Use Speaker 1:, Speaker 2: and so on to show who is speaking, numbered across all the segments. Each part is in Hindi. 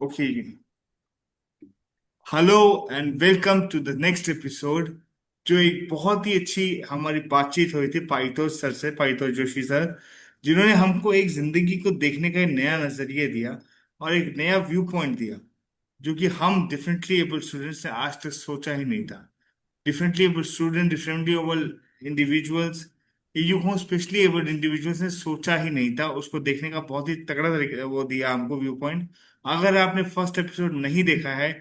Speaker 1: Okay. Hello and welcome to the next episode. जो एक बहुत ही अच्छी हमारी बातचीत हुई थी पाइथोस सर से, पाइथोस जोशी सर, जिन्होंने हमको एक जिंदगी को देखने का एक नया नजरिया दिया और एक नया व्यू पॉइंट दिया, जो कि हम डिफरेंटली एबल स्टूडेंट्स ने आज तक सोचा ही नहीं था। Differently able student, differently able individuals, युगों स्पेशली एबल इंडिविजुअल्स ने सोचा ही नहीं था। उसको देखने का बहुत ही तगड़ा तरीका वो दिया हमको व्यू पॉइंट। अगर आपने फर्स्ट एपिसोड नहीं देखा है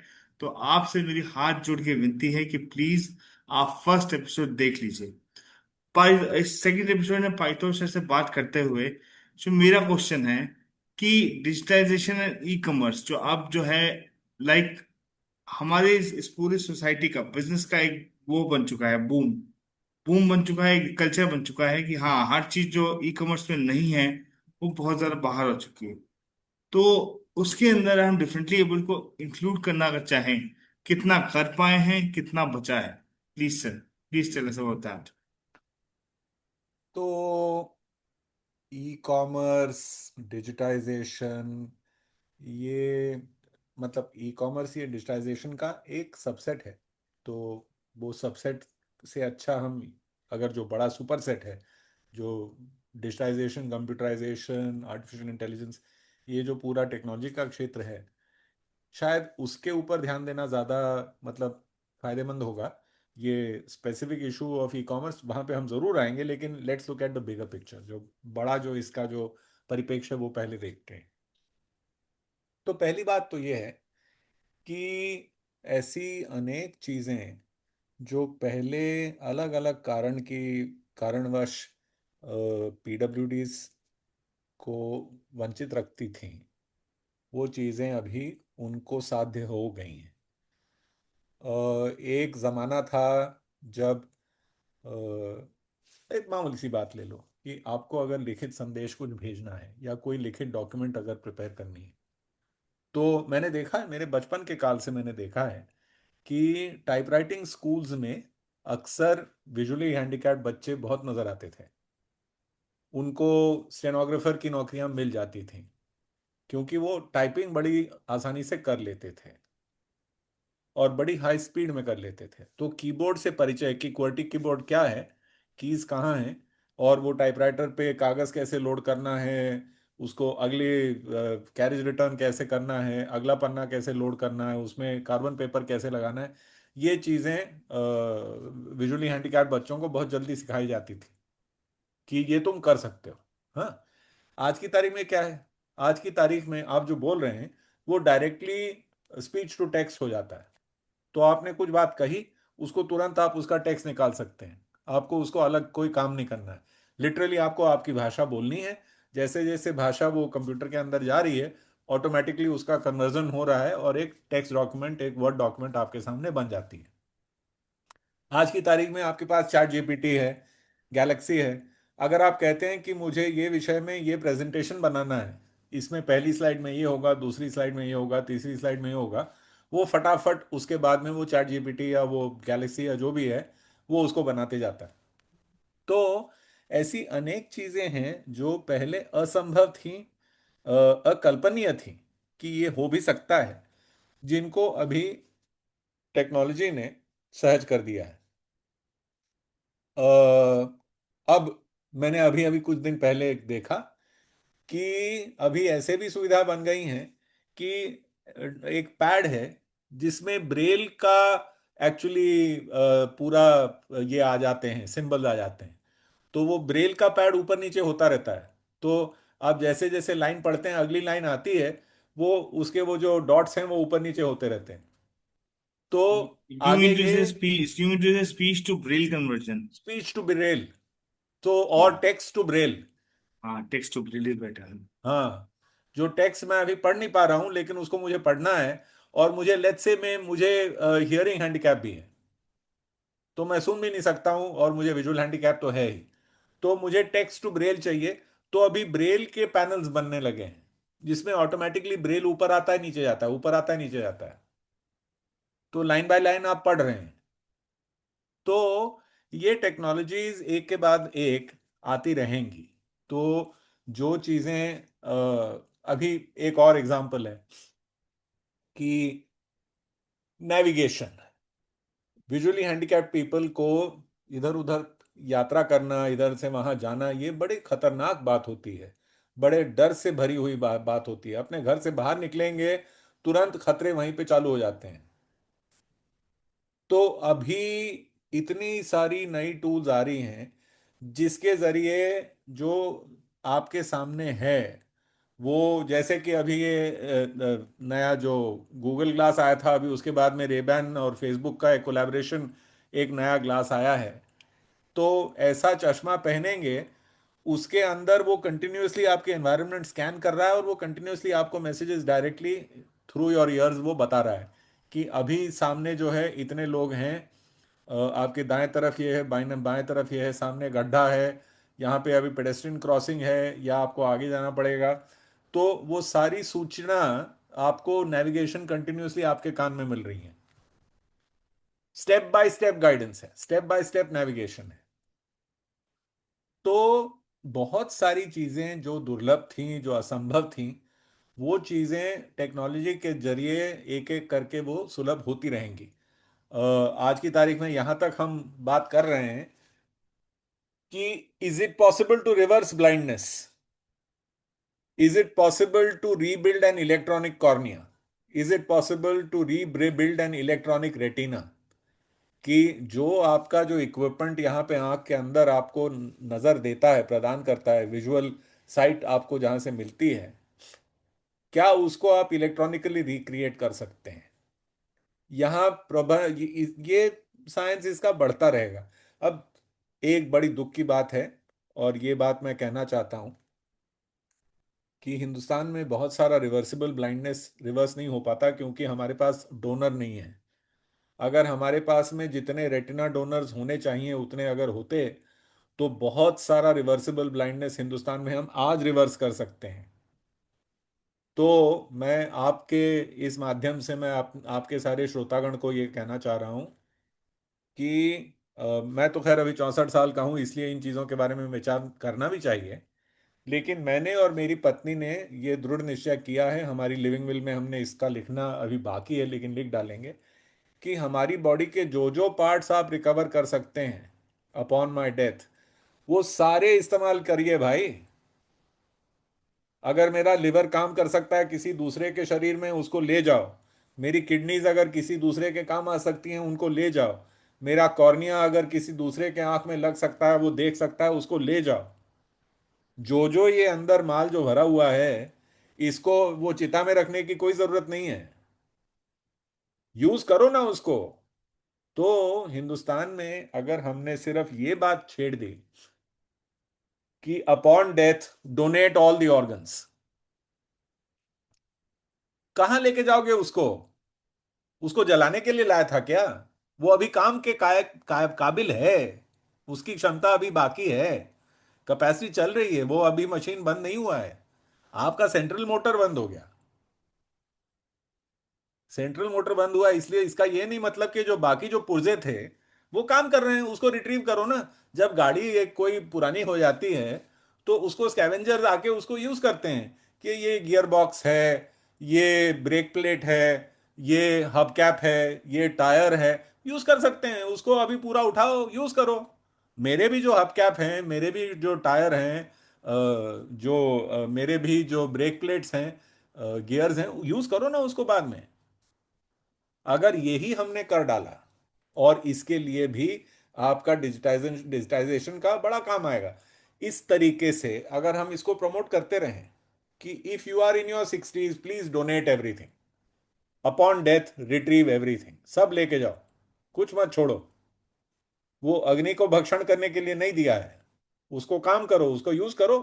Speaker 1: तो आपसे मेरी हाथ जोड़ के विनती है कि प्लीज आप फर्स्ट एपिसोड देख लीजिए। इस सेकंड एपिसोड में पाइथन सर से बात करते हुए जो मेरा क्वेश्चन है कि डिजिटलाइजेशन एंड ई कॉमर्स जो अब जो है, लाइक, हमारे इस पूरी सोसाइटी का बिजनेस का एक वो बन चुका है, बूम बूम बन चुका है, एक कल्चर बन चुका है कि हाँ, हर चीज जो ई कॉमर्स में नहीं है वो बहुत ज्यादा बाहर हो चुकी है। तो उसके अंदर हम डिफरेंटली एबल को इंक्लूड करना अगर चाहें, कितना कर पाए हैं, कितना बचा है? Please sir, please tell us about that.
Speaker 2: तो ई कॉमर्स, डिजिटाइजेशन, ये मतलब ई कॉमर्स ये डिजिटाइजेशन का एक सबसेट है। तो वो सबसेट से अच्छा हम अगर जो बड़ा सुपर सेट है, जो डिजिटाइजेशन, कंप्यूटराइजेशन, आर्टिफिशियल इंटेलिजेंस, ये जो पूरा टेक्नोलॉजी का क्षेत्र है, शायद उसके ऊपर ध्यान देना ज़्यादा मतलब फायदेमंद होगा। ये specific issue of e commerce वहाँ पे हम ज़रूर आएंगे, लेकिन let's look at the bigger picture, जो बड़ा जो इसका जो परिप्रेक्ष्य है वो पहले देखते हैं। तो पहली बात तो ये है कि ऐसी अनेक चीज़ें जो पहले अलग अलग कारणवश पीडब्ल्यूडीज को वंचित रखती थीं, वो चीज़ें अभी उनको साध्य हो गई हैं। एक ज़माना था जब एक मामूली सी बात ले लो कि आपको अगर लिखित संदेश कुछ भेजना है या कोई लिखित डॉक्यूमेंट अगर प्रिपेयर करनी है, तो मैंने देखा है, मेरे बचपन के काल से मैंने देखा है कि टाइपराइटिंग स्कूल्स में अक्सर विजुअली हैंडिकैप्ड बच्चे बहुत नजर आते थे। उनको स्टेनोग्राफर की नौकरियां मिल जाती थीं क्योंकि वो टाइपिंग बड़ी आसानी से कर लेते थे और बड़ी हाई स्पीड में कर लेते थे। तो कीबोर्ड से परिचय कि QWERTY कीबोर्ड क्या है, कीज कहाँ हैं, और वो टाइपराइटर पे कागज़ कैसे लोड करना है, उसको अगले कैरेज रिटर्न कैसे करना है, अगला पन्ना कैसे लोड करना है, उसमें कार्बन पेपर कैसे लगाना है, ये चीज़ें विजुअली हैंडिकैप बच्चों को बहुत जल्दी सिखाई जाती थी कि ये तुम कर सकते हो। हाँ, आज की तारीख में क्या है? आज की तारीख में आप जो बोल रहे हैं वो डायरेक्टली स्पीच टू टेक्स्ट हो जाता है। तो आपने कुछ बात कही, उसको तुरंत आप उसका टेक्स्ट निकाल सकते हैं। आपको उसको अलग कोई काम नहीं करना है। लिटरली आपको आपकी भाषा बोलनी है। जैसे जैसे भाषा वो कंप्यूटर के अंदर जा रही है, ऑटोमेटिकली उसका कन्वर्जन हो रहा है और एक टेक्स्ट डॉक्यूमेंट, एक वर्ड डॉक्यूमेंट आपके सामने बन जाती है। आज की तारीख में आपके पास चैट जीपीटी है, गैलेक्सी है। अगर आप कहते हैं कि मुझे ये विषय में ये प्रेजेंटेशन बनाना है, इसमें पहली स्लाइड में ये होगा, दूसरी स्लाइड में ये होगा, तीसरी स्लाइड में ये होगा, वो फटाफट उसके बाद में वो चैट जीपीटी या वो गैलेक्सी या जो भी है वो उसको बनाते जाता है। तो ऐसी अनेक चीजें हैं जो पहले असंभव थी, अकल्पनीय थी कि ये हो भी सकता है, जिनको अभी टेक्नोलॉजी ने सहज कर दिया है। अब मैंने अभी अभी कुछ दिन पहले एक देखा कि अभी ऐसे भी सुविधा बन गई हैं कि एक पैड है जिसमें ब्रेल का एक्चुअली पूरा ये आ जाते हैं, सिंबल आ जाते हैं। तो वो ब्रेल का पैड ऊपर नीचे होता रहता है। तो आप जैसे जैसे लाइन पढ़ते हैं, अगली लाइन आती है, वो उसके वो जो डॉट्स हैं वो ऊपर नीचे होते रहते हैं। तो
Speaker 1: यू
Speaker 2: आगे
Speaker 1: मीन टू
Speaker 2: ये
Speaker 1: say speech, you mean to say speech to braille conversion?
Speaker 2: Speech to braille, तो और टेक्स्ट टू ब्रेल।
Speaker 1: हाँ, text to braille is better.
Speaker 2: हाँ, जो टेक्स्ट मैं अभी पढ़ नहीं पा रहा हूँ लेकिन उसको मुझे पढ़ना है, और मुझे लेट्स से में मुझे हियरिंग हैंडीकैप भी है, तो मैं सुन भी नहीं सकता हूँ और मुझे विजुअल हैंडीकैप तो है ही, तो मुझे टेक्स्ट टू ब्रेल चाहिए। तो अभी ब्रेल के पैनल्स बनने लगे हैं जिसमें ऑटोमेटिकली ब्रेल ऊपर आता है नीचे जाता है, ऊपर आता है नीचे जाता है, तो लाइन बाय लाइन आप पढ़ रहे हैं। तो ये टेक्नोलॉजीज एक के बाद एक आती रहेंगी। तो जो चीज़ें अभी एक और एग्जांपल है कि नेविगेशन, विजुअली हैंडिकैप्ड पीपल को इधर उधर यात्रा करना, इधर से वहां जाना, ये बड़ी खतरनाक बात होती है, बड़े डर से भरी हुई बात होती है। अपने घर से बाहर निकलेंगे, तुरंत खतरे वहीं पे चालू हो जाते हैं। तो अभी इतनी सारी नई टूल्स आ रही हैं जिसके जरिए जो आपके सामने है, वो जैसे कि अभी ये नया जो गूगल ग्लास आया था, अभी उसके बाद में रेबैन और फेसबुक का एक कोलैबोरेशन, एक नया ग्लास आया है। तो ऐसा चश्मा पहनेंगे, उसके अंदर वो कंटिन्यूअसली आपके एनवायरनमेंट स्कैन कर रहा है और वो कंटिन्यूअसली आपको messages directly through your ears वो बता रहा है कि अभी सामने जो है इतने लोग हैं, आपके दाएं तरफ ये है, बाएं बाएं तरफ ये है, सामने गड्ढा है, यहाँ पे अभी पेडेस्ट्रियन क्रॉसिंग है, या आपको आगे जाना पड़ेगा। तो वो सारी सूचना आपको नेविगेशन कंटिन्यूअसली आपके कान में मिल रही है। स्टेप बाय स्टेप गाइडेंस है, स्टेप बाय स्टेप नेविगेशन है। तो बहुत सारी चीजें जो दुर्लभ थीं, जो असंभव थीं, वो चीजें टेक्नोलॉजी के जरिए एक एक करके वो सुलभ होती रहेंगी। आज की तारीख में यहां तक हम बात कर रहे हैं कि is it possible to reverse blindness, is it possible to rebuild an electronic cornea, is it possible to rebuild an electronic retina, कि जो आपका जो इक्विपमेंट यहाँ पे आंख के अंदर आपको नजर देता है, प्रदान करता है, विजुअल साइट आपको जहां से मिलती है, क्या उसको आप इलेक्ट्रॉनिकली रिक्रिएट कर सकते हैं? यहाँ ये साइंस इसका बढ़ता रहेगा। अब एक बड़ी दुख की बात है, और ये बात मैं कहना चाहता हूं कि हिंदुस्तान में बहुत सारा रिवर्सिबल ब्लाइंडनेस रिवर्स नहीं हो पाता क्योंकि हमारे पास डोनर नहीं है। अगर हमारे पास में जितने रेटिना डोनर्स होने चाहिए उतने अगर होते, तो बहुत सारा रिवर्सिबल ब्लाइंडनेस हिंदुस्तान में हम आज रिवर्स कर सकते हैं। तो मैं आपके इस माध्यम से मैं आपके सारे श्रोतागण को ये कहना चाह रहा हूं कि मैं तो खैर अभी 64 साल का हूं, इसलिए इन चीज़ों के बारे में विचार करना भी चाहिए। लेकिन मैंने और मेरी पत्नी ने ये दृढ़ निश्चय किया है, हमारी लिविंग विल में हमने इसका लिखना अभी बाकी है, लेकिन लिख डालेंगे कि हमारी बॉडी के जो जो पार्ट्स आप रिकवर कर सकते हैं अपॉन माय डेथ, वो सारे इस्तेमाल करिए भाई। अगर मेरा लिवर काम कर सकता है किसी दूसरे के शरीर में, उसको ले जाओ। मेरी किडनीज अगर किसी दूसरे के काम आ सकती हैं, उनको ले जाओ। मेरा कॉर्निया अगर किसी दूसरे के आंख में लग सकता है, वो देख सकता है, उसको ले जाओ। जो जो ये अंदर माल जो भरा हुआ है, इसको वो चिता में रखने की कोई जरूरत नहीं है, यूज करो ना उसको। तो हिंदुस्तान में अगर हमने सिर्फ ये बात छेड़ दी कि upon death donate all the organs, कहां लेके जाओगे उसको? उसको जलाने के लिए लाया था क्या? वो अभी काम के काबिल है, उसकी क्षमता अभी बाकी है, कैपेसिटी चल रही है, वो अभी मशीन बंद नहीं हुआ है। आपका सेंट्रल मोटर बंद हो गया, सेंट्रल मोटर बंद हुआ, इसलिए इसका ये नहीं मतलब कि जो बाकी जो पुर्जे थे वो काम कर रहे हैं, उसको रिट्रीव करो ना। जब गाड़ी एक कोई पुरानी हो जाती है, तो उसको स्कैवेंजर्स आके उसको यूज करते हैं कि ये गियर बॉक्स है, ये ब्रेक प्लेट है, ये हब कैप है, ये टायर है, यूज कर सकते हैं उसको। अभी पूरा उठाओ, यूज करो। मेरे भी जो हब कैप हैं, मेरे भी जो टायर हैं, मेरे भी जो ब्रेक प्लेट्स हैं, गियर्स हैं, यूज करो ना उसको बाद में। अगर यही हमने कर डाला, और इसके लिए भी आपका डिजिटाइजेशन डिजिटाइजेशन का बड़ा काम आएगा। इस तरीके से अगर हम इसको प्रमोट करते रहें कि if you are in your 60s please donate everything, upon death retrieve everything, सब लेके जाओ, कुछ मत छोड़ो। वो अग्नि को भक्षण करने के लिए नहीं दिया है, उसको काम करो, उसको यूज करो।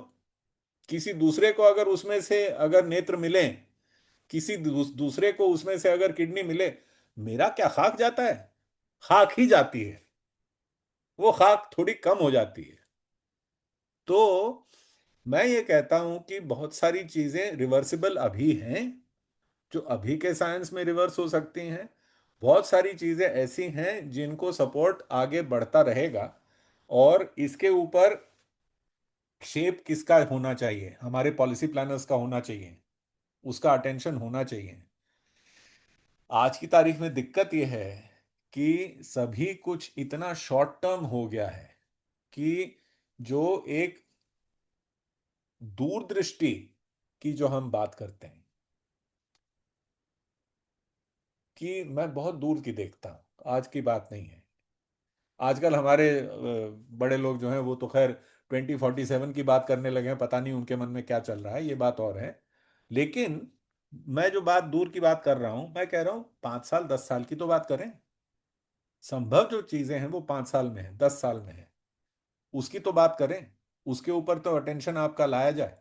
Speaker 2: किसी दूसरे को अगर उसमें से अगर नेत्र मिले, किसी दूसरे को उसमें से अगर किडनी मिले, मेरा क्या खाक जाता है? खाक ही जाती है, वो खाक थोड़ी कम हो जाती है। तो मैं ये कहता हूं कि बहुत सारी चीजें रिवर्सिबल अभी हैं, जो अभी के साइंस में रिवर्स हो सकती हैं। बहुत सारी चीजें ऐसी हैं जिनको सपोर्ट आगे बढ़ता रहेगा, और इसके ऊपर शेप किसका होना चाहिए? हमारे पॉलिसी प्लानर्स का होना चाहिए, उसका अटेंशन होना चाहिए। आज की तारीख में दिक्कत यह है कि सभी कुछ इतना शॉर्ट टर्म हो गया है कि जो एक दूरदृष्टि की जो हम बात करते हैं कि मैं बहुत दूर की देखता हूं, आज की बात नहीं है। आजकल हमारे बड़े लोग जो हैं वो तो खैर 2047 की बात करने लगे हैं, पता नहीं उनके मन में क्या चल रहा है, ये बात और है। लेकिन मैं जो बात दूर की बात कर रहा हूं, मैं कह रहा हूं 5 साल 10 साल की तो बात करें। संभव जो चीजें हैं वो 5 साल में है, 10 साल में है, उसकी तो बात करें। उसके ऊपर तो अटेंशन आपका लाया जाए।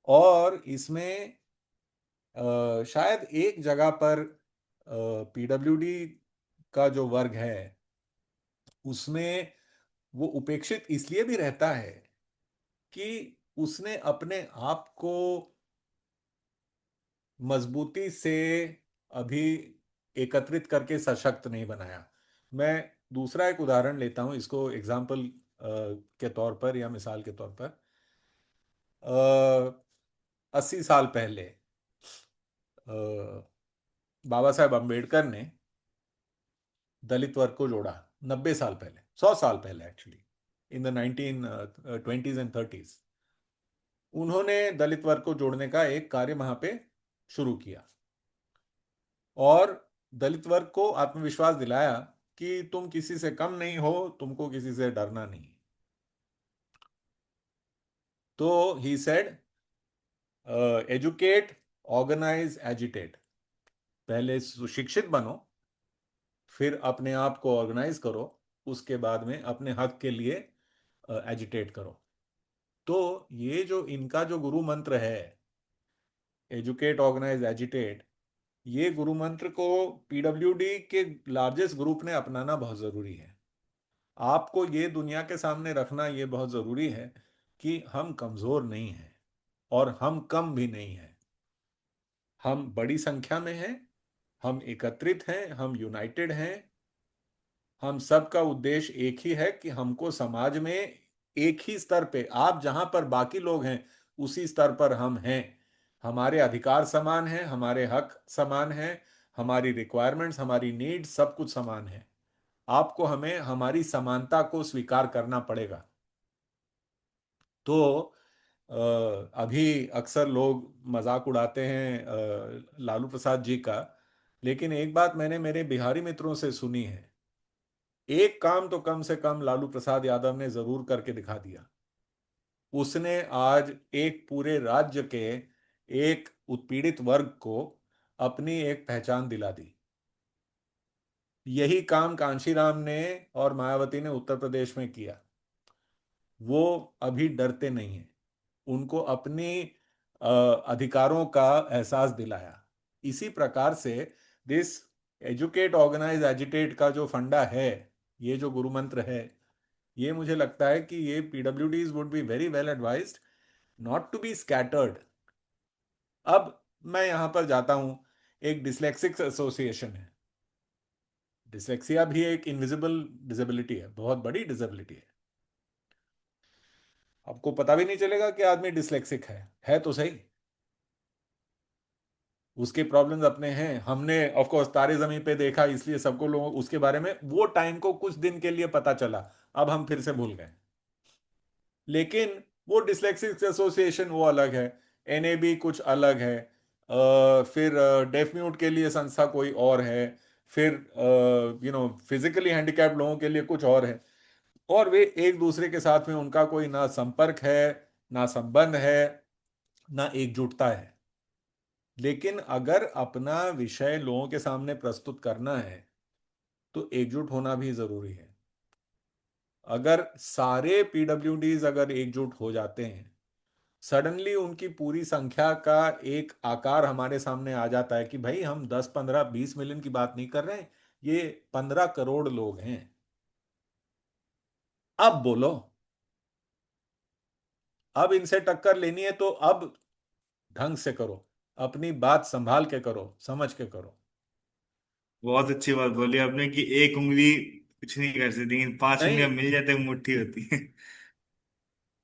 Speaker 2: और इसमें शायद एक जगह पर पीडब्ल्यूडी का जो वर्ग है उसमें वो उपेक्षित इसलिए भी रहता है कि उसने अपने आप को मजबूती से अभी एकत्रित करके सशक्त नहीं बनाया। मैं दूसरा एक उदाहरण लेता हूं, इसको एग्जाम्पल के तौर पर या मिसाल के तौर पर। 80 साल पहले बाबा साहेब अम्बेडकर ने दलित वर्ग को जोड़ा। 90 साल पहले, 100 साल पहले actually, in the 1920s and 30s उन्होंने दलित वर्ग को जोड़ने का एक कार्य वहां पे शुरू किया और दलित वर्ग को आत्मविश्वास दिलाया कि तुम किसी से कम नहीं हो, तुमको किसी से डरना नहीं। तो he said, educate, organise, agitate. पहले सुशिक्षित बनो, फिर अपने आप को ऑर्गेनाइज करो, उसके बाद में अपने हक के लिए एजिटेट करो। तो ये जो इनका जो गुरु मंत्र है, एजुकेट, ऑर्गेनाइज, एजिटेट, ये गुरु मंत्र को पीडब्ल्यूडी के लार्जेस्ट ग्रुप ने अपनाना बहुत जरूरी है। आपको ये दुनिया के सामने रखना ये बहुत जरूरी है कि हम कमजोर नहीं हैं और हम कम भी नहीं हैं। हम बड़ी संख्या में हैं, हम एकत्रित हैं, हम यूनाइटेड हैं। हम सबका उद्देश्य एक ही है कि हमको समाज में एक ही स्तर पे, आप जहां पर बाकी लोग हैं उसी स्तर पर हम हैं। हमारे अधिकार समान हैं, हमारे हक समान हैं, हमारी रिक्वायरमेंट्स, हमारी नीड्स सब कुछ समान है। आपको हमें हमारी समानता को स्वीकार करना पड़ेगा। तो अभी अक्सर लोग मजाक उड़ाते हैं लालू प्रसाद जी का। लेकिन एक बात मैंने मेरे बिहारी मित्रों से सुनी है, एक काम तो कम से कम लालू प्रसाद यादव ने जरूर करके दिखा दिया। उसने आज एक पूरे राज्य के एक उत्पीड़ित वर्ग को अपनी एक पहचान दिला दी। यही काम कांशीराम ने और मायावती ने उत्तर प्रदेश में किया। वो अभी डरते नहीं हैं, उनको अपनी अधिकारों का एहसास दिलाया। इसी प्रकार से दिस एजुकेट, ऑर्गेनाइज, एजिटेट का जो फंडा है, ये जो गुरु मंत्र है, ये मुझे लगता है कि ये PWDs would be very well advised not to be scattered. अब मैं यहां पर जाता हूं, एक डिसलेक्सिक्स एसोसिएशन है। डिसलेक्सिया भी एक इनविजिबल डिसेबिलिटी है, बहुत बड़ी डिसेबिलिटी है। आपको पता भी नहीं चलेगा कि आदमी डिसलेक्सिक है तो सही। उसके प्रॉब्लम्स अपने हैं। हमने ऑफ कोर्स तारे जमीन पे देखा, इसलिए सबको लोगों उसके बारे में वो टाइम को कुछ दिन के लिए पता चला, अब हम फिर से भूल गए। लेकिन वो डिसलेक्सिक एसोसिएशन वो अलग है, एनएबी कुछ अलग है, फिर डेफ म्यूट के लिए संस्था कोई और है, फिर फिजिकली हैंडिकैप्ड लोगों के लिए कुछ और है। और वे एक दूसरे के साथ में उनका कोई ना संपर्क है, ना संबंध है, ना एकजुटता है। लेकिन अगर अपना विषय लोगों के सामने प्रस्तुत करना है तो एकजुट होना भी जरूरी है। अगर सारे पीडब्ल्यूडीज अगर एकजुट हो जाते हैं, सडनली उनकी पूरी संख्या का एक आकार हमारे सामने आ जाता है कि भाई हम 10 15 20 मिलियन की बात नहीं कर रहे हैं, ये 15 करोड़ लोग हैं। अब बोलो, अब इनसे टक्कर लेनी है तो अब ढंग से करो, अपनी बात संभाल के करो, समझ के करो।
Speaker 1: बहुत अच्छी बात बोली आपने कि एक उंगली कुछ नहीं कर सकती, लेकिन पांच
Speaker 2: नहीं,
Speaker 1: उंगलियां मिल जाते हैं, मुट्ठी होती है।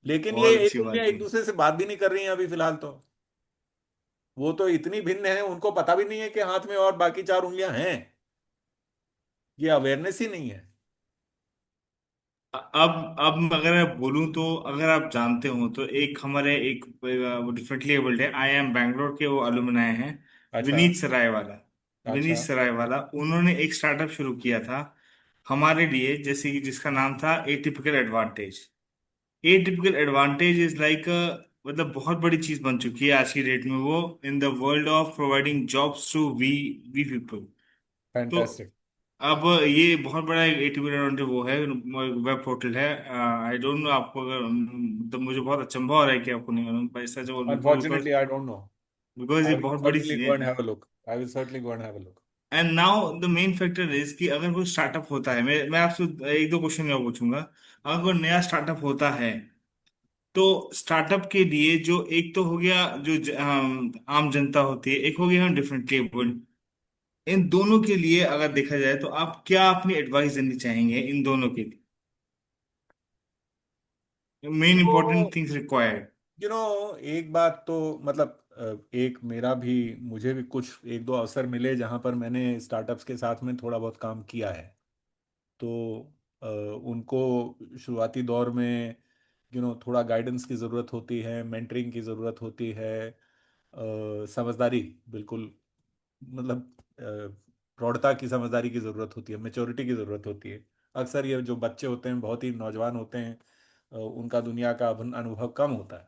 Speaker 2: लेकिन ये
Speaker 1: बहुत
Speaker 2: एक
Speaker 1: अच्छी बात
Speaker 2: उंगलियां एक
Speaker 1: बोली।
Speaker 2: दूसरे से बात भी नहीं कर रही हैं अभी फिलहाल तो। वो तो इतनी भिन्न है, उनको पता भी नहीं है कि हाथ में और बाकी चार उंगलियां हैं। ये अवेयरनेस ही नहीं है।
Speaker 1: अब अगर मैं बोलूं तो, अगर आप जानते हो तो एक हमारे एक डिफरेंटली एबल्ड है, आई एम बैंगलोर के वो अलुमनाई हैं,
Speaker 2: अच्छा।
Speaker 1: विनीत सराय वाला। विनीत
Speaker 2: अच्छा।
Speaker 1: सराय वाला उन्होंने एक स्टार्टअप शुरू किया था हमारे लिए, जैसे कि जिसका नाम था atypical advantage. Atypical advantage is like, मतलब बहुत बड़ी चीज बन चुकी है आज की डेट में वो, in the world of providing jobs to we we people. तो
Speaker 2: फैंटास्टिक।
Speaker 1: अब ये बहुत बड़ा एक एटीपी वो है, वेब पोर्टल है। आई डोंट नो आपको, अगर मतलब मुझे बहुत अचंभा हो रहा है कि आपको नहीं मालूम, पर ऐसा जो बिल्कुल, because
Speaker 2: unfortunately I don't know.
Speaker 1: Because
Speaker 2: I
Speaker 1: ये
Speaker 2: विल
Speaker 1: बहुत बड़ी
Speaker 2: सर्टनली
Speaker 1: चीज
Speaker 2: गो
Speaker 1: है।
Speaker 2: And have a look. I will certainly go and have a look.
Speaker 1: And now the main factor is कि अगर कोई स्टार्टअप होता है, मैं आपसे एक दो क्वेश्चन मैं पूछूंगा। अगर कोई नया स्टार्टअप होता है, तो स्टार्टअप के लिए जो एक तो हो गया जो आम जनता होती है, एक हो गया हम डिफरेंटली एबल्ड, इन दोनों के लिए अगर देखा जाए तो आप क्या अपनी एडवाइस देनी चाहेंगे इन दोनों के लिए, मेन
Speaker 2: तो
Speaker 1: इंपॉर्टेंट थिंग्स रिक्वायर्ड।
Speaker 2: एक बात तो मतलब एक मेरा भी, मुझे भी कुछ एक दो अवसर मिले जहां पर मैंने स्टार्टअप्स के साथ में थोड़ा बहुत काम किया है। तो उनको शुरुआती दौर में थोड़ा गाइडेंस की ज़रूरत होती है, मेंटरिंग की ज़रूरत होती है, समझदारी, बिल्कुल, मतलब प्रौढ़ता की समझदारी की ज़रूरत होती है, मेच्योरिटी की ज़रूरत होती है। अक्सर ये जो बच्चे होते हैं बहुत ही नौजवान होते हैं, उनका दुनिया का अनुभव कम होता है,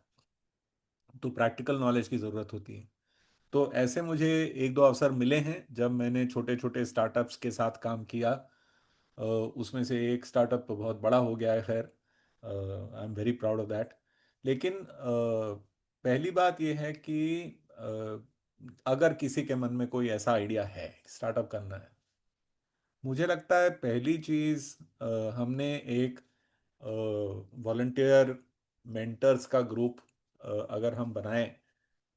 Speaker 2: तो प्रैक्टिकल नॉलेज की ज़रूरत होती है। तो ऐसे मुझे एक दो अवसर मिले हैं जब मैंने छोटे छोटे स्टार्टअप्स के साथ काम किया। उसमें से एक स्टार्टअप तो बहुत बड़ा हो गया है, खैर I am very proud of that. लेकिन पहली बात यह है कि अगर किसी के मन में कोई ऐसा आइडिया है स्टार्टअप करना है, मुझे लगता है पहली चीज़, हमने एक वॉलंटियर मेंटर्स का ग्रुप अगर हम बनाएं,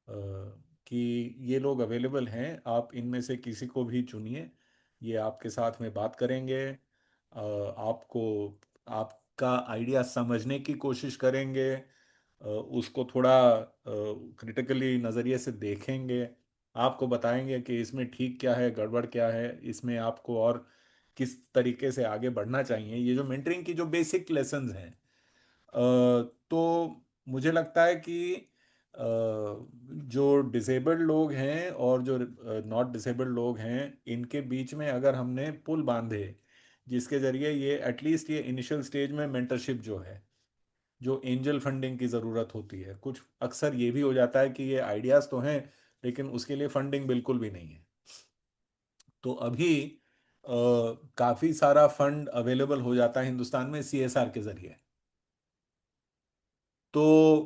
Speaker 2: कि ये लोग अवेलेबल हैं, आप इनमें से किसी को भी चुनिए, ये आपके साथ में बात करेंगे, आपको आपका आइडिया समझने की कोशिश करेंगे, उसको थोड़ा क्रिटिकली नज़रिए से देखेंगे, आपको बताएंगे कि इसमें ठीक क्या है, गड़बड़ क्या है, इसमें आपको और किस तरीके से आगे बढ़ना चाहिए। ये जो मेंटरिंग की जो बेसिक लेसन्स हैं, तो मुझे लगता है कि जो डिसेबल्ड लोग हैं और जो नॉट डिसेबल्ड लोग हैं, इनके बीच में अगर हमने पुल बांधे जिसके जरिए ये एटलीस्ट ये इनिशियल स्टेज में मेंटरशिप जो है, जो एंजल फंडिंग की ज़रूरत होती है, कुछ अक्सर ये भी हो जाता है कि ये आइडियाज़ तो हैं लेकिन उसके लिए फंडिंग बिल्कुल भी नहीं है। तो अभी काफ़ी सारा फंड अवेलेबल हो जाता है हिंदुस्तान में सीएसआर के जरिए। तो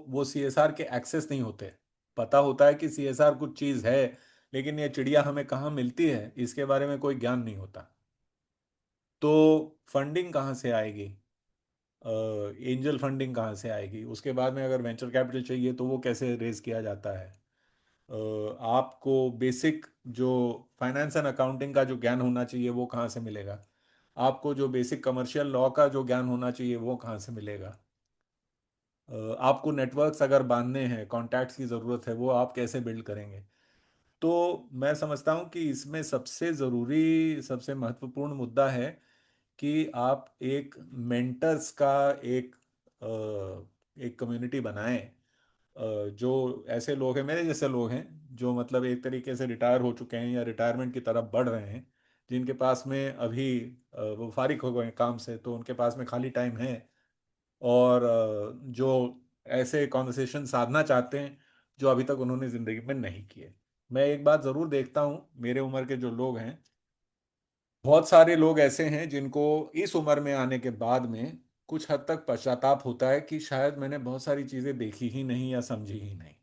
Speaker 2: वो सीएसआर के एक्सेस नहीं होते। पता होता है कि सीएसआर कुछ चीज़ है, लेकिन ये चिड़िया हमें कहाँ मिलती है इसके बारे में कोई ज्ञान नहीं होता। तो फंडिंग कहाँ से आएगी, एंजल फंडिंग कहाँ से आएगी, उसके बाद में अगर वेंचर कैपिटल चाहिए तो वो कैसे रेज किया जाता है, आपको बेसिक जो फाइनेंस एंड अकाउंटिंग का जो ज्ञान होना चाहिए वो कहाँ से मिलेगा, आपको जो बेसिक कमर्शियल लॉ का जो ज्ञान होना चाहिए वो कहाँ से मिलेगा, आपको नेटवर्क्स अगर बांधने हैं, कॉन्टैक्ट्स की ज़रूरत है, वो आप कैसे बिल्ड करेंगे। तो मैं समझता हूँ कि इसमें सबसे ज़रूरी, सबसे महत्वपूर्ण मुद्दा है कि आप एक मेंटर्स का एक एक कम्युनिटी बनाएं, जो ऐसे लोग हैं, मेरे जैसे लोग हैं, जो मतलब एक तरीके से रिटायर हो चुके हैं या रिटायरमेंट की तरफ बढ़ रहे हैं, जिनके पास में अभी वो फारिग हो गए हैं काम से, तो उनके पास में खाली टाइम है, और जो ऐसे कॉन्वर्सेशन साधना चाहते हैं जो अभी तक उन्होंने ज़िंदगी में नहीं किए। मैं एक बात ज़रूर देखता हूँ, मेरे उम्र के जो लोग हैं, बहुत सारे लोग ऐसे हैं जिनको इस उम्र में आने के बाद में कुछ हद तक पश्चाताप होता है कि शायद मैंने बहुत सारी चीज़ें देखी ही नहीं या समझी ही नहीं।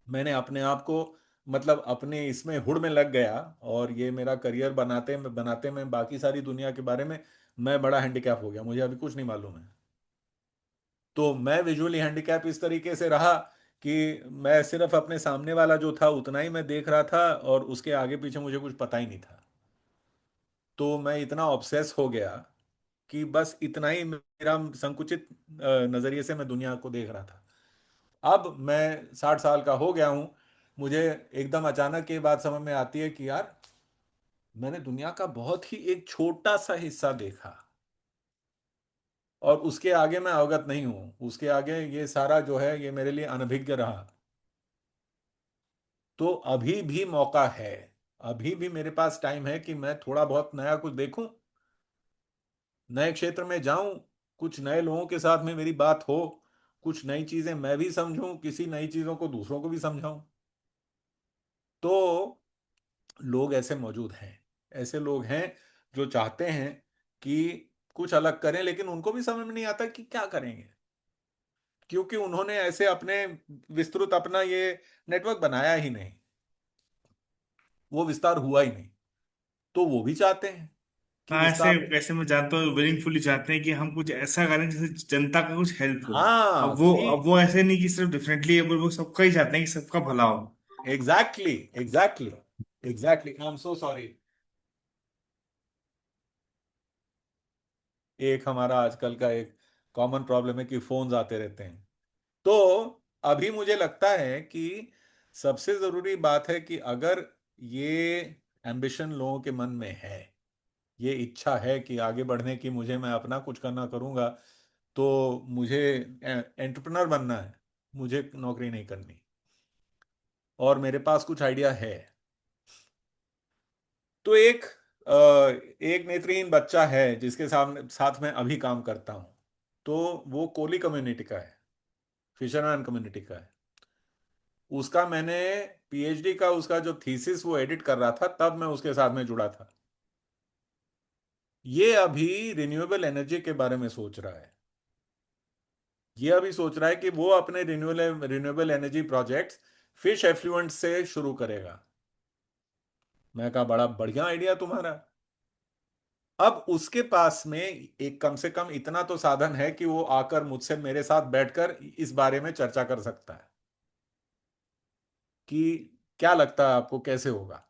Speaker 2: मैंने अपने आप को, मतलब अपने इसमें हुड़ में लग गया, और ये मेरा करियर बनाते में बनाते में बाकी सारी दुनिया के बारे में मैं बड़ा हैंडीकैप हो गया, मुझे अभी कुछ नहीं मालूम है। तो मैं विजुअली हैंडीकैप इस तरीके से रहा कि मैं सिर्फ अपने सामने वाला जो था उतना ही मैं देख रहा था, और उसके आगे पीछे मुझे कुछ पता ही नहीं था। तो मैं इतना ऑब्सेस हो गया कि बस इतना ही मेरा संकुचित नजरिए से मैं दुनिया को देख रहा था। अब मैं 60 साल का हो गया हूं, मुझे एकदम अचानक ये बात समझ में आती है कि यार मैंने दुनिया का बहुत ही एक छोटा सा हिस्सा देखा, और उसके आगे मैं अवगत नहीं हूं, उसके आगे ये सारा जो है ये मेरे लिए अनभिज्ञ रहा। तो अभी भी मौका है, अभी भी मेरे पास टाइम है कि मैं थोड़ा बहुत नया कुछ देखूं, नए क्षेत्र में जाऊं, कुछ नए लोगों के साथ में मेरी बात हो, कुछ नई चीजें मैं भी समझूं, किसी नई चीजों को दूसरों को भी समझाऊं। तो लोग ऐसे मौजूद हैं, ऐसे लोग हैं जो चाहते हैं कि कुछ अलग करें, लेकिन उनको भी समझ में नहीं आता कि क्या करेंगे, क्योंकि उन्होंने ऐसे अपने विस्तृत अपना ये नेटवर्क बनाया ही नहीं, वो विस्तार हुआ ही नहीं। तो वो भी चाहते हैं कि
Speaker 1: हाँ, ऐसे
Speaker 2: विस्तार हो।
Speaker 1: ऐसे मैं जानता हूँ, विलिंगफुली चाहते हैं कि हम कुछ ऐसा करें जिससे जनता का कुछ हेल्प हो।
Speaker 2: हाँ
Speaker 1: अब वो ऐसे नहीं कि सिर्फ डिफरेंटली एबल, वो सबका ही चाहते हैं कि सबका भला हो।
Speaker 2: Exactly, exactly, exactly, I am so sorry. एक हमारा आजकल का एक कॉमन प्रॉब्लम है कि फोन्स आते रहते हैं। तो अभी मुझे लगता है कि सबसे जरूरी बात है कि अगर ये एम्बिशन लोगों के मन में है, ये इच्छा है कि आगे बढ़ने की, मुझे मैं अपना कुछ करना करूंगा, तो मुझे एंटरप्रेन्योर बनना है, मुझे नौकरी नहीं करनी, और मेरे पास कुछ आइडिया है। तो एक नेत्रहीन बच्चा है जिसके सामने साथ में अभी काम करता हूं। तो वो कोली कम्युनिटी का है, फिशरमैन कम्युनिटी का है। उसका मैंने पीएचडी का उसका जो थीसिस वो एडिट कर रहा था, तब मैं उसके साथ में जुड़ा था। ये अभी रिन्यूएबल एनर्जी के बारे में सोच रहा है। ये अभी सोच रहा है कि वो अपने renewable renewable energy projects fish effluent से शुरू करेगा। मैं कहा बड़ा बढ़िया आइडिया तुम्हारा। अब उसके पास में एक कम से कम इतना तो साधन है कि वो आकर मुझसे मेरे साथ बैठकर इस बारे में चर्चा कर सकता है कि क्या लगता है आपको, कैसे होगा।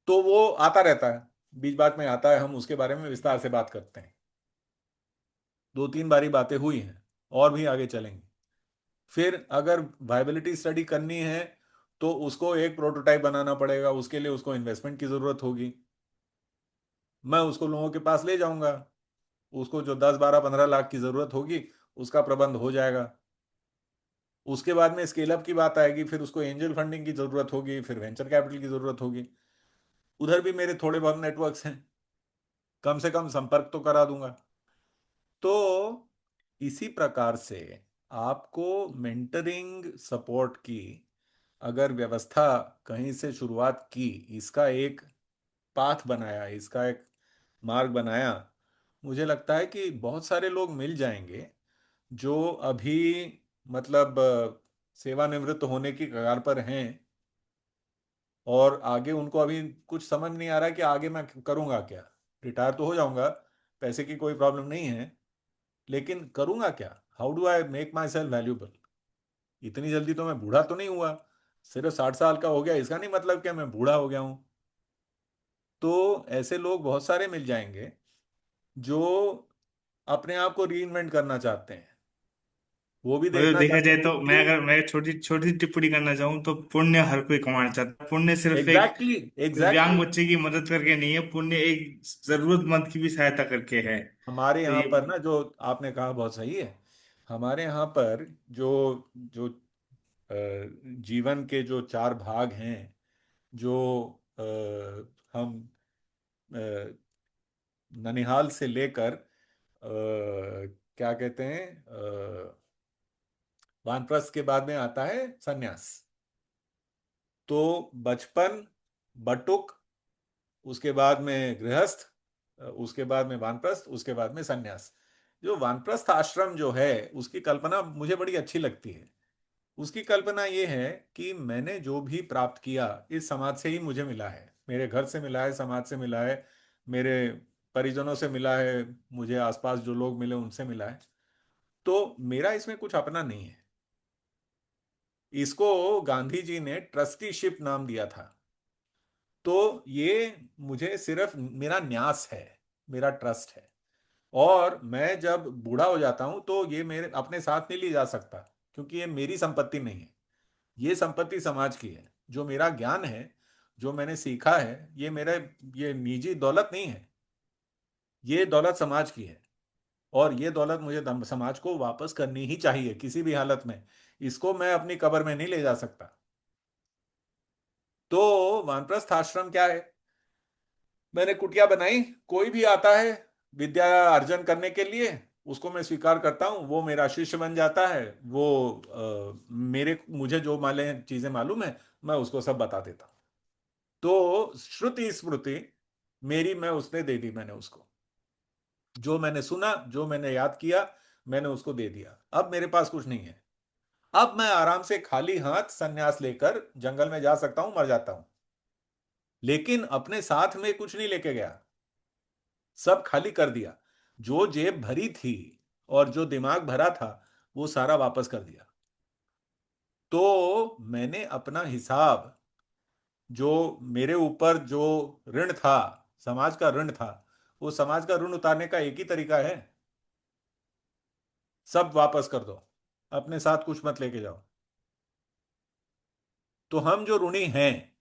Speaker 2: तो वो आता रहता है, बीच बात में आता है, हम उसके बारे में विस्तार से बात करते हैं। दो तीन बारी बातें हुई हैं, और भी आगे चलेंगे। फिर अगर वायबिलिटी स्टडी करनी है तो उसको एक प्रोटोटाइप बनाना पड़ेगा, उसके लिए उसको इन्वेस्टमेंट की जरूरत होगी। मैं उसको लोगों के पास ले जाऊंगा, उसको जो 10 12 15 लाख की जरूरत होगी उसका प्रबंध हो जाएगा। उसके बाद में स्केल अप की बात आएगी, फिर उसको एंजल फंडिंग की जरूरत होगी, फिर वेंचर कैपिटल की जरूरत होगी। उधर भी मेरे थोड़े बहुत नेटवर्क्स हैं, कम से कम संपर्क तो करा दूंगा। तो इसी प्रकार से आपको मेंटरिंग सपोर्ट की अगर व्यवस्था कहीं से शुरुआत की, इसका एक पाथ बनाया, इसका एक मार्ग बनाया, मुझे लगता है कि बहुत सारे लोग मिल जाएंगे जो अभी मतलब सेवानिवृत्त होने की कगार पर हैं, और आगे उनको अभी कुछ समझ नहीं आ रहा कि आगे मैं करूंगा क्या। रिटायर तो हो जाऊंगा, पैसे की कोई प्रॉब्लम नहीं है, लेकिन करूंगा क्या, how do I make my self valuable. इतनी जल्दी तो मैं बूढ़ा तो नहीं हुआ, सिर्फ 60 साल का हो गया इसका नहीं मतलब कि मैं बूढ़ा हो गया हूं। तो ऐसे लोग बहुत सारे मिल जाएंगे जो अपने आप को रीइन्वेंट करना चाहते हैं, वो भी
Speaker 1: मतलब
Speaker 2: देखना
Speaker 1: देखा
Speaker 2: चाहते
Speaker 1: जाए
Speaker 2: हैं
Speaker 1: तो, मैं
Speaker 2: कि
Speaker 1: अगर मैं छोटी छोटी टिप्पणी करना चाहूँ तो पुण्य हर कोई कमाना चाहता है। पुण्य सिर्फ एक
Speaker 2: एग्जैक्टली,
Speaker 1: दिव्यांग
Speaker 2: एग्जैक्टली।
Speaker 1: बच्चे की मदद करके नहीं है, पुण्य एक जरूरतमंद की भी सहायता करके है।
Speaker 2: हमारे
Speaker 1: तो
Speaker 2: यहाँ
Speaker 1: ये
Speaker 2: पर ना, जो आपने कहा बहुत सही है। हमारे यहाँ पर जो जो अ, जीवन के जो चार भाग हैं, जो हम अ, ननिहाल से लेकर क्या कहते हैं, वानप्रस्थ के बाद में आता है सन्यास। तो बचपन, बटुक, उसके बाद में गृहस्थ, उसके बाद में वानप्रस्थ, उसके बाद में सन्यास। जो वानप्रस्थ आश्रम जो है, उसकी कल्पना मुझे बड़ी अच्छी लगती है। उसकी कल्पना ये है कि मैंने जो भी प्राप्त किया इस समाज से ही मुझे मिला है, मेरे घर से मिला है, समाज से मिला है, मेरे परिजनों से मिला है, मुझे आसपास जो लोग मिले उनसे मिला है। तो मेरा इसमें कुछ अपना नहीं है। इसको गांधी जी ने ट्रस्टीशिप नाम दिया था। तो ये मुझे सिर्फ मेरा न्यास है, मेरा ट्रस्ट है। और मैं जब बूढ़ा हो जाता हूं तो ये मेरे अपने साथ नहीं ले जा सकता, क्योंकि ये मेरी संपत्ति नहीं है। ये संपत्ति समाज की है। जो मेरा ज्ञान है, जो मैंने सीखा है, ये मेरा, ये निजी दौलत नहीं है, ये दौलत समाज की है। और ये दौलत मुझे समाज को वापस करनी ही चाहिए किसी भी हालत में। इसको मैं अपनी कब्र में नहीं ले जा सकता। तो वानप्रस्थ आश्रम क्या है? मैंने कुटिया बनाई। कोई भी आता है विद्या अर्जन करने के लिए, उसको मैं स्वीकार करता हूँ, वो मेरा शिष्य बन जाता है। वो मेरे मुझे जो माले चीजें मालूम है, मैं उसको सब बता देता हूँ। तो श्रुति स्मृति मेरी, मैं उसने दे दी, मैंने उसको जो मैंने सुना, जो मैंने याद किया, मैंने उसको दे दिया। अब मेरे पास कुछ नहीं है। अब मैं आराम से खाली हाथ संन्यास लेकर जंगल में जा सकता हूं, मर जाता हूं। लेकिन अपने साथ में कुछ नहीं लेके गया, सब खाली कर दिया। जो जेब भरी थी और जो दिमाग भरा था, वो सारा वापस कर दिया। तो मैंने अपना हिसाब, जो मेरे ऊपर जो ऋण था, समाज का ऋण था, वो समाज का ऋण उतारने का एक ही तरीका है, सब वापस कर दो, अपने साथ कुछ मत लेके जाओ। तो हम जो ऋणी हैं,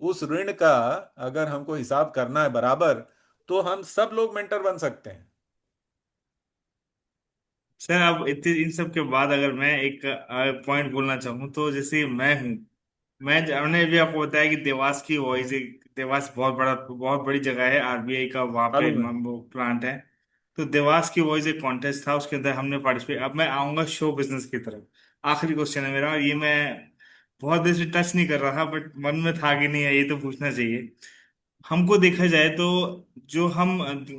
Speaker 2: उस ऋण का अगर हमको हिसाब करना है बराबर, तो हम सब लोग मेंटर बन सकते हैं।
Speaker 1: सर अब इतने इन सब के बाद अगर मैं एक पॉइंट बोलना चाहूँ, तो जैसे मैं हूँ, हमने भी आपको बताया कि देवास की वॉइस, देवास बहुत बड़ी जगह है, आरबीआई का वहाँ पे
Speaker 2: मालूम है।
Speaker 1: प्लांट है। तो देवास की वॉइस एक कॉन्टेस्ट था, उसके अंदर हमने पार्टिसिपेट। अब मैं आऊंगा शो बिजनेस की तरफ। आखिरी क्वेश्चन है मेरा, और ये मैं बहुत देर से टच नहीं कर रहा था, बट मन में था कि नहीं ये तो पूछना चाहिए। हमको देखा जाए तो, जो हम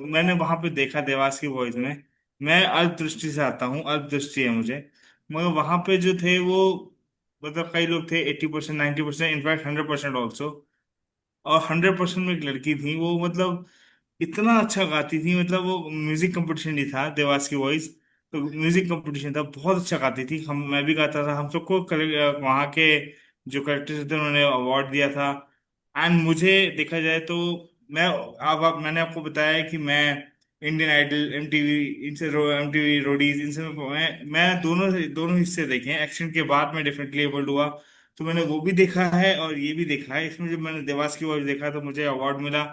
Speaker 1: मैंने वहां पे देखा देवास की वॉइस में, मैं अल्प दृष्टि से आता हूँ, अल्प दृष्टि है मुझे। मगर वहां पे जो थे वो, मतलब कई लोग थे, 80%, 90%, इनफैक्ट 100% ऑल्सो। और 100% में एक लड़की थी, वो मतलब इतना अच्छा गाती थी। मतलब वो म्यूजिक कंपटीशन ही था देवास की वॉइस, तो म्यूजिक कंपटीशन था, बहुत अच्छा गाती थी। हम मैं भी गाता था, हम सबको वहाँ के जो कलेक्टर थे उन्होंने अवार्ड दिया था। एंड मुझे देखा जाए तो, मैं मैंने आपको बताया कि मैं इंडियन आइडल, एमटीवी, इनसे एमटीवी रोडीज, इनसे मैं दोनों दोनों हिस्से देखे हैं। एक्शन के बाद मैं डेफिनेटली एबल्ड हुआ, तो मैंने वो भी देखा है और ये भी देखा है। इसमें जब मैंने देवास की वॉइस देखा तो मुझे अवार्ड मिला।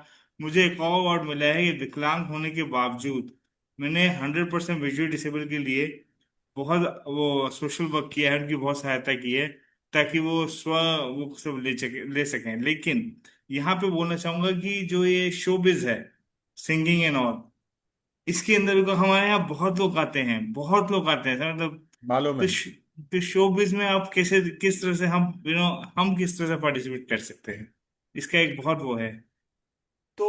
Speaker 1: मुझे एक और अवार्ड मिला है कि विकलांग होने के बावजूद मैंने 100% विजुअल डिसेबल के लिए बहुत वो सोशल वर्क किया है, उनकी बहुत सहायता की है, ताकि वो वो सब ले सकें। लेकिन यहाँ पे बोलना चाहूंगा कि जो ये शोबिज है, सिंगिंग एंड ऑल, इसके अंदर को हमारे यहाँ बहुत लोग आते हैं, बहुत लोग आते हैं सर, मतलब।
Speaker 2: मालूम
Speaker 1: तो
Speaker 2: है।
Speaker 1: तो शोबिज में आप कैसे, किस तरह से हम हम किस तरह से पार्टिसिपेट कर सकते हैं, इसका एक बहुत वो है।
Speaker 2: तो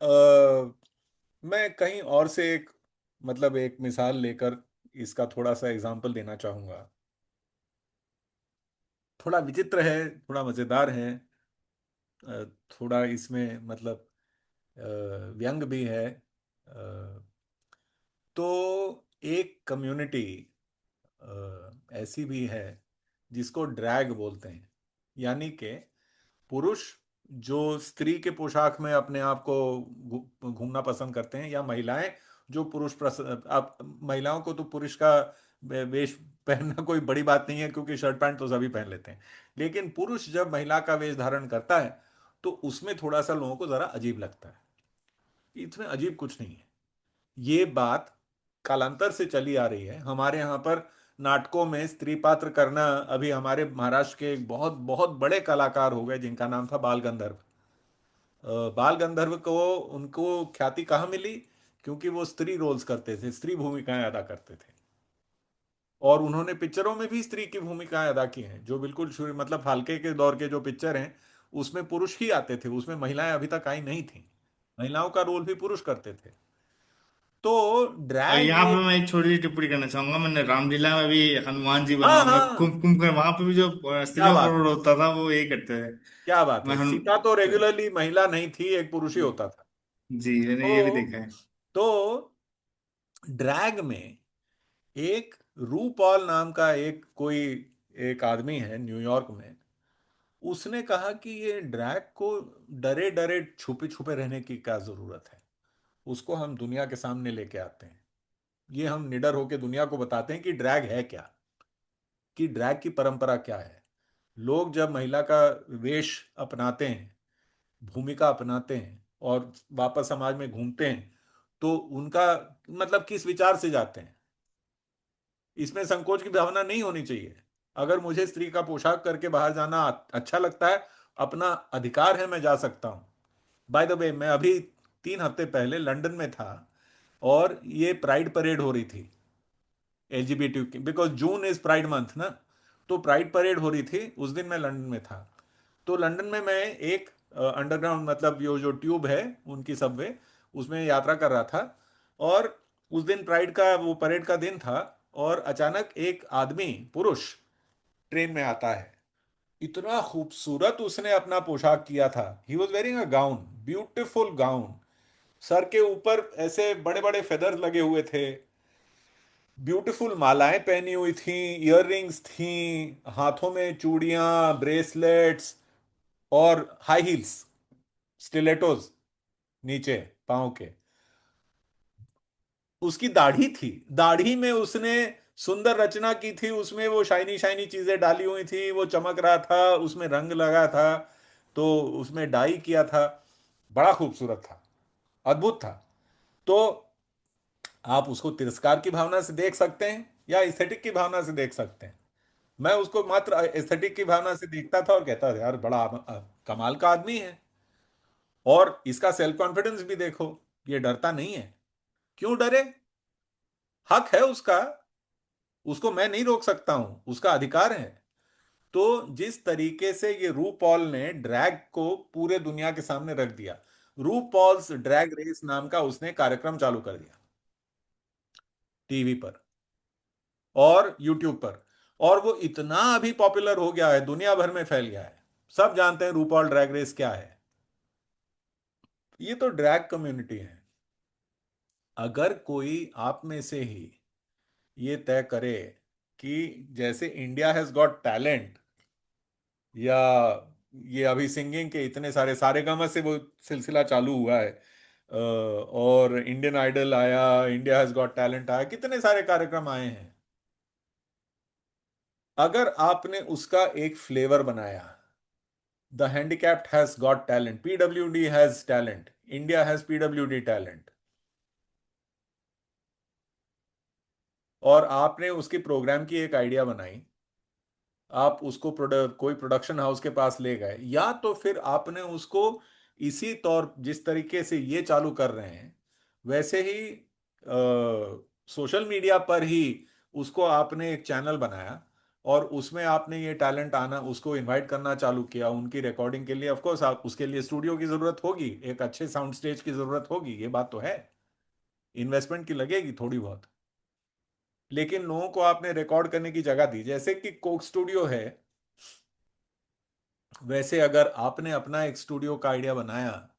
Speaker 2: अ, मैं कहीं और से एक, मतलब एक मिसाल लेकर इसका थोड़ा सा एग्जाम्पल देना चाहूंगा। थोड़ा विचित्र है, थोड़ा मजेदार है, थोड़ा इसमें मतलब अ, व्यंग भी है। तो एक कम्युनिटी ऐसी भी है जिसको ड्रैग बोलते हैं। यानी कि पुरुष जो स्त्री के पोशाक में अपने आप को घूमना पसंद करते हैं, या महिलाएं जो आप महिलाओं को तो पुरुष का वेश पहनना कोई बड़ी बात नहीं है, क्योंकि शर्ट पैंट तो सभी पहन लेते हैं। लेकिन पुरुष जब महिला का वेश धारण करता है, तो उसमें थोड़ा सा लोगों को जरा अजीब लगता है। इसमें अजीब कुछ नहीं है। ये बात कालांतर से चली आ रही है हमारे यहाँ पर। नाटकों में स्त्री पात्र करना, अभी हमारे महाराष्ट्र के एक बहुत बहुत बड़े कलाकार हो गए जिनका नाम था बाल गंधर्व। बाल गंधर्व को, उनको ख्याति कहाँ मिली? क्योंकि वो स्त्री रोल्स करते थे, स्त्री भूमिकाएं अदा करते थे। और उन्होंने पिक्चरों में भी स्त्री की भूमिकाएं अदा की हैं, जो बिल्कुल शुरू, मतलब फाल्के के दौर के जो पिक्चर हैं, उसमें पुरुष ही आते थे, उसमें महिलाएं अभी तक आई नहीं थी। महिलाओं का रोल भी पुरुष करते थे। तो
Speaker 1: और
Speaker 2: ड्रैग
Speaker 1: यहाँ पे
Speaker 2: एक,
Speaker 1: मैं एक छोटी सी टिप्पणी करना चाहूंगा, मैंने रामलीला में भी हनुमान जी बना
Speaker 2: हाँ
Speaker 1: हूं मैं,
Speaker 2: हाँ,
Speaker 1: कुंभ कर, वहां पे भी जो
Speaker 2: क्या
Speaker 1: स्त्रियों का
Speaker 2: बात है,
Speaker 1: रोल होता था वो यही करते थे।
Speaker 2: क्या बात
Speaker 1: मैं
Speaker 2: है। सीता तो
Speaker 1: तो,
Speaker 2: रेगुलरली महिला नहीं थी, एक पुरुष ही होता था।
Speaker 1: जी मैंने ये भी
Speaker 2: तो
Speaker 1: देखा है।
Speaker 2: तो ड्रैग में एक रू पॉल नाम का एक कोई एक आदमी है न्यूयॉर्क में। उसने कहा कि ये ड्रैग को डरे डरे छुपे छुपे रहने की क्या जरूरत है, उसको हम दुनिया के सामने लेके आते हैं। ये हम निडर होकर दुनिया को बताते हैं कि ड्रैग है क्या। कि ड्रैग की परंपरा क्या है। लोग जब महिला का वेश अपनाते हैं, भूमिका अपनाते हैं और वापस समाज में घूमते हैं, तो उनका मतलब किस विचार से जाते हैं, इसमें संकोच की भावना नहीं होनी चाहिए। अगर मुझे स्त्री का पोशाक करके बाहर जाना अच्छा लगता है, अपना अधिकार है, मैं जा सकता हूं। बाय द वे, मैं अभी 3 हफ्ते पहले लंदन में था और ये प्राइड परेड हो रही थी एलजीबीटी की, because June is pride month ना। तो प्राइड परेड हो रही थी, उस दिन मैं लंदन में था। तो लंदन में मैं एक अंडरग्राउंड, मतलब ये जो ट्यूब है उनकी सबवे, उसमें यात्रा कर रहा था। और उस दिन प्राइड का वो परेड का दिन था, और अचानक एक आदमी, पुरुष, ट्रेन में आता है। इतना खूबसूरत उसने अपना पोशाक किया था। He was wearing a gown, beautiful gown. Sir के ऊपर ऐसे बड़े बड़े फेदर्स लगे हुए थे, ब्यूटीफुल मालाएं पहनी हुई थी, इयररिंग्स थी, हाथों में चूड़ियां, ब्रेसलेट्स और हाई हील्स, स्टिलेटोज नीचे पाँव के। उसकी दाढ़ी थी, दाढ़ी में उसने सुंदर रचना की थी, उसमें वो शाइनी शाइनी चीजें डाली हुई थी, वो चमक रहा था, उसमें रंग लगा था, तो उसमें डाई किया था। बड़ा खूबसूरत था, अद्भुत था। तो आप उसको तिरस्कार की भावना से देख सकते हैं या एस्थेटिक की भावना से देख सकते हैं। मैं उसको मात्र एस्थेटिक की भावना से देखता था और कहता था यार बड़ा कमाल का आदमी है। और इसका सेल्फ कॉन्फिडेंस भी देखो, ये डरता नहीं है। क्यों डरे? हक है उसका, उसको मैं नहीं रोक सकता हूं, उसका अधिकार है। तो जिस तरीके से ये रू पॉल ने ड्रैग को पूरे दुनिया के सामने रख दिया, रू पॉल्स ड्रैग रेस नाम का उसने कार्यक्रम चालू कर दिया टीवी पर और यूट्यूब पर। और वो इतना अभी पॉपुलर हो गया है, दुनिया भर में फैल गया है। सब जानते हैं रूपॉल ड्रैग रेस क्या है। ये तो ड्रैग कम्युनिटी है। अगर कोई आप में से ही ये तय करे कि जैसे इंडिया हैज गॉट टैलेंट, या ये अभी सिंगिंग के इतने सारे सारेगामा से वो सिलसिला चालू हुआ है, और इंडियन आइडल आया, इंडिया हैज गॉट टैलेंट आया, कितने सारे कार्यक्रम आए हैं। अगर आपने उसका एक फ्लेवर बनाया, the handicapped has got talent, PWD has talent, India has PWD talent, और आपने उसकी प्रोग्राम की एक आइडिया बनाई, आप उसको कोई प्रोडक्शन हाउस के पास ले गए, या तो फिर आपने उसको इसी तौर जिस तरीके से ये चालू कर रहे हैं वैसे ही सोशल मीडिया पर ही उसको आपने एक चैनल बनाया, और उसमें आपने ये टैलेंट आना, उसको इनवाइट करना चालू किया उनकी रिकॉर्डिंग के लिए। ऑफ कोर्स आप उसके लिए स्टूडियो की जरूरत होगी, एक अच्छे साउंड स्टेज की जरूरत होगी, ये बात तो है, इन्वेस्टमेंट की लगेगी थोड़ी बहुत। लेकिन लोगों को आपने रिकॉर्ड करने की जगह दी, जैसे कि कोक स्टूडियो है, वैसे अगर आपने अपना एक स्टूडियो का आइडिया बनाया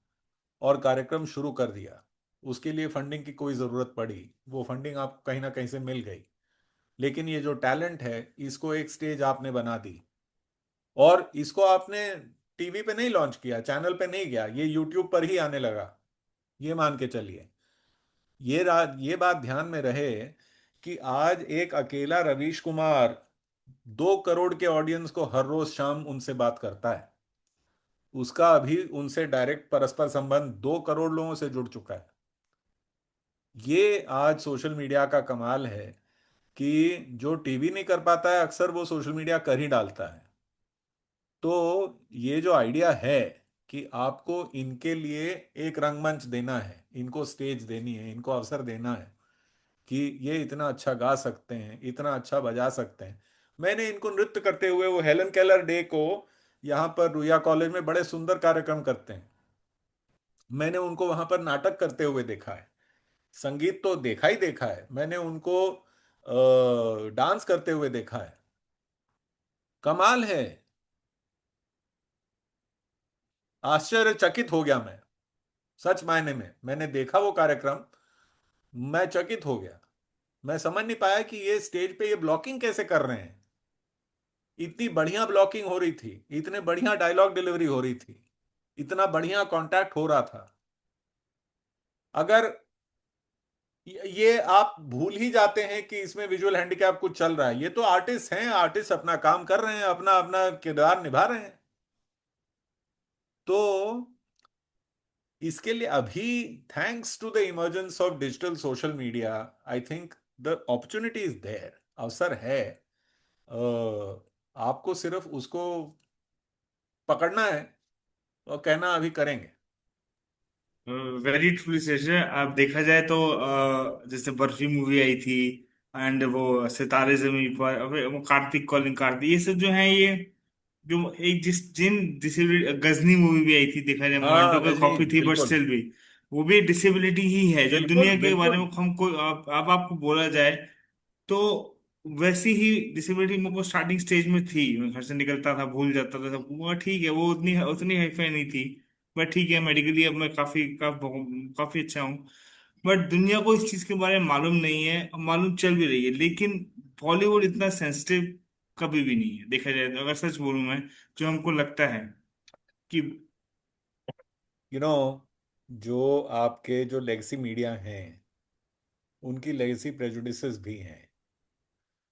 Speaker 2: और कार्यक्रम शुरू कर दिया, उसके लिए फंडिंग की कोई ज़रूरत पड़ी, वो फंडिंग आपको कहीं ना कहीं से मिल गई, लेकिन ये जो टैलेंट है इसको एक स्टेज आपने बना दी, और इसको आपने टीवी पे नहीं लॉन्च किया, चैनल पे नहीं गया, ये यूट्यूब पर ही आने लगा, ये मान के चलिए। ये बात ध्यान में रहे कि आज एक अकेला रवीश कुमार 2 करोड़ के ऑडियंस को हर रोज शाम उनसे बात करता है। उसका अभी उनसे डायरेक्ट परस्पर संबंध 2 करोड़ लोगों से जुड़ चुका है। ये आज सोशल मीडिया का कमाल है कि जो टीवी नहीं कर पाता है अक्सर वो सोशल मीडिया कर ही डालता है। तो ये जो आइडिया है कि आपको इनके लिए एक रंगमंच देना है, इनको स्टेज देनी है, इनको अवसर देना है कि ये इतना अच्छा गा सकते हैं, इतना अच्छा बजा सकते हैं। मैंने इनको नृत्य करते हुए, वो हेलन केलर डे को यहाँ पर रुया कॉलेज में बड़े सुंदर कार्यक्रम करते हैं, मैंने उनको वहां पर नाटक करते हुए देखा है। संगीत तो देखा ही देखा है, मैंने उनको डांस करते हुए देखा है। कमाल है। आश्चर्यचकित हो गया मैं, सच मायने में मैंने देखा वो कार्यक्रम, मैं चकित हो गया। मैं समझ नहीं पाया कि ये स्टेज पे ये ब्लॉकिंग कैसे कर रहे हैं। इतनी बढ़िया ब्लॉकिंग हो रही थी, इतने बढ़िया डायलॉग डिलीवरी हो रही थी, इतना बढ़िया कांटेक्ट हो रहा था। अगर ये आप भूल ही जाते हैं कि इसमें विजुअल हैंडीकैप कुछ चल रहा है। ये तो आर्टिस्ट हैं, आर्टिस्ट अपना काम कर रहे हैं, अपना अपना किरदार निभा रहे हैं। तो इसके लिए अभी, thanks to the emergence of digital social media, I think the opportunity is there, अवसर है। आपको सिर्फ उसको पकड़ना है और कहना अभी करेंगे।
Speaker 1: Very true session. अब देखा जाए तो जैसे बर्फी मूवी आई थी, एंड वो सितारे जमीन पर, अबे वो कार्तिक कॉलिंग कार्तिक, ये सब जो है ये जो एक जिन डिसेबिलिटी, गजनी मूवी भी आई थी, देखा जाए
Speaker 2: हाँ,
Speaker 1: मोमेंटो का
Speaker 2: गजनी,
Speaker 1: कॉपी थी बट
Speaker 2: बिल्कुल।
Speaker 1: स्टिल भी वो भी डिसेबिलिटी ही है, जो
Speaker 2: बिल्कुल
Speaker 1: दुनिया के बारे
Speaker 2: बिल्कुल।
Speaker 1: में हमको अब आपको बोला जाए तो वैसी ही डिसेबिलिटी मेरे को स्टार्टिंग स्टेज में थी। मैं घर से निकलता था, भूल जाता था सब, वो ठीक है, वो उतनी उतनी हाईफाई नहीं थी, बट ठीक है, मेडिकली अब मैं काफी अच्छा हूँ। बट दुनिया को इस चीज के बारे में मालूम नहीं है, और मालूम चल भी रही है, लेकिन बॉलीवुड इतना सेंसिटिव कभी भी नहीं है, देखा जाए तो, अगर सच बोलूं मैं, जो हमको लगता है कि
Speaker 2: यू नो, जो आपके जो लेगेसी मीडिया हैं, उनकी लेगेसी प्रेजुडिसेस भी हैं,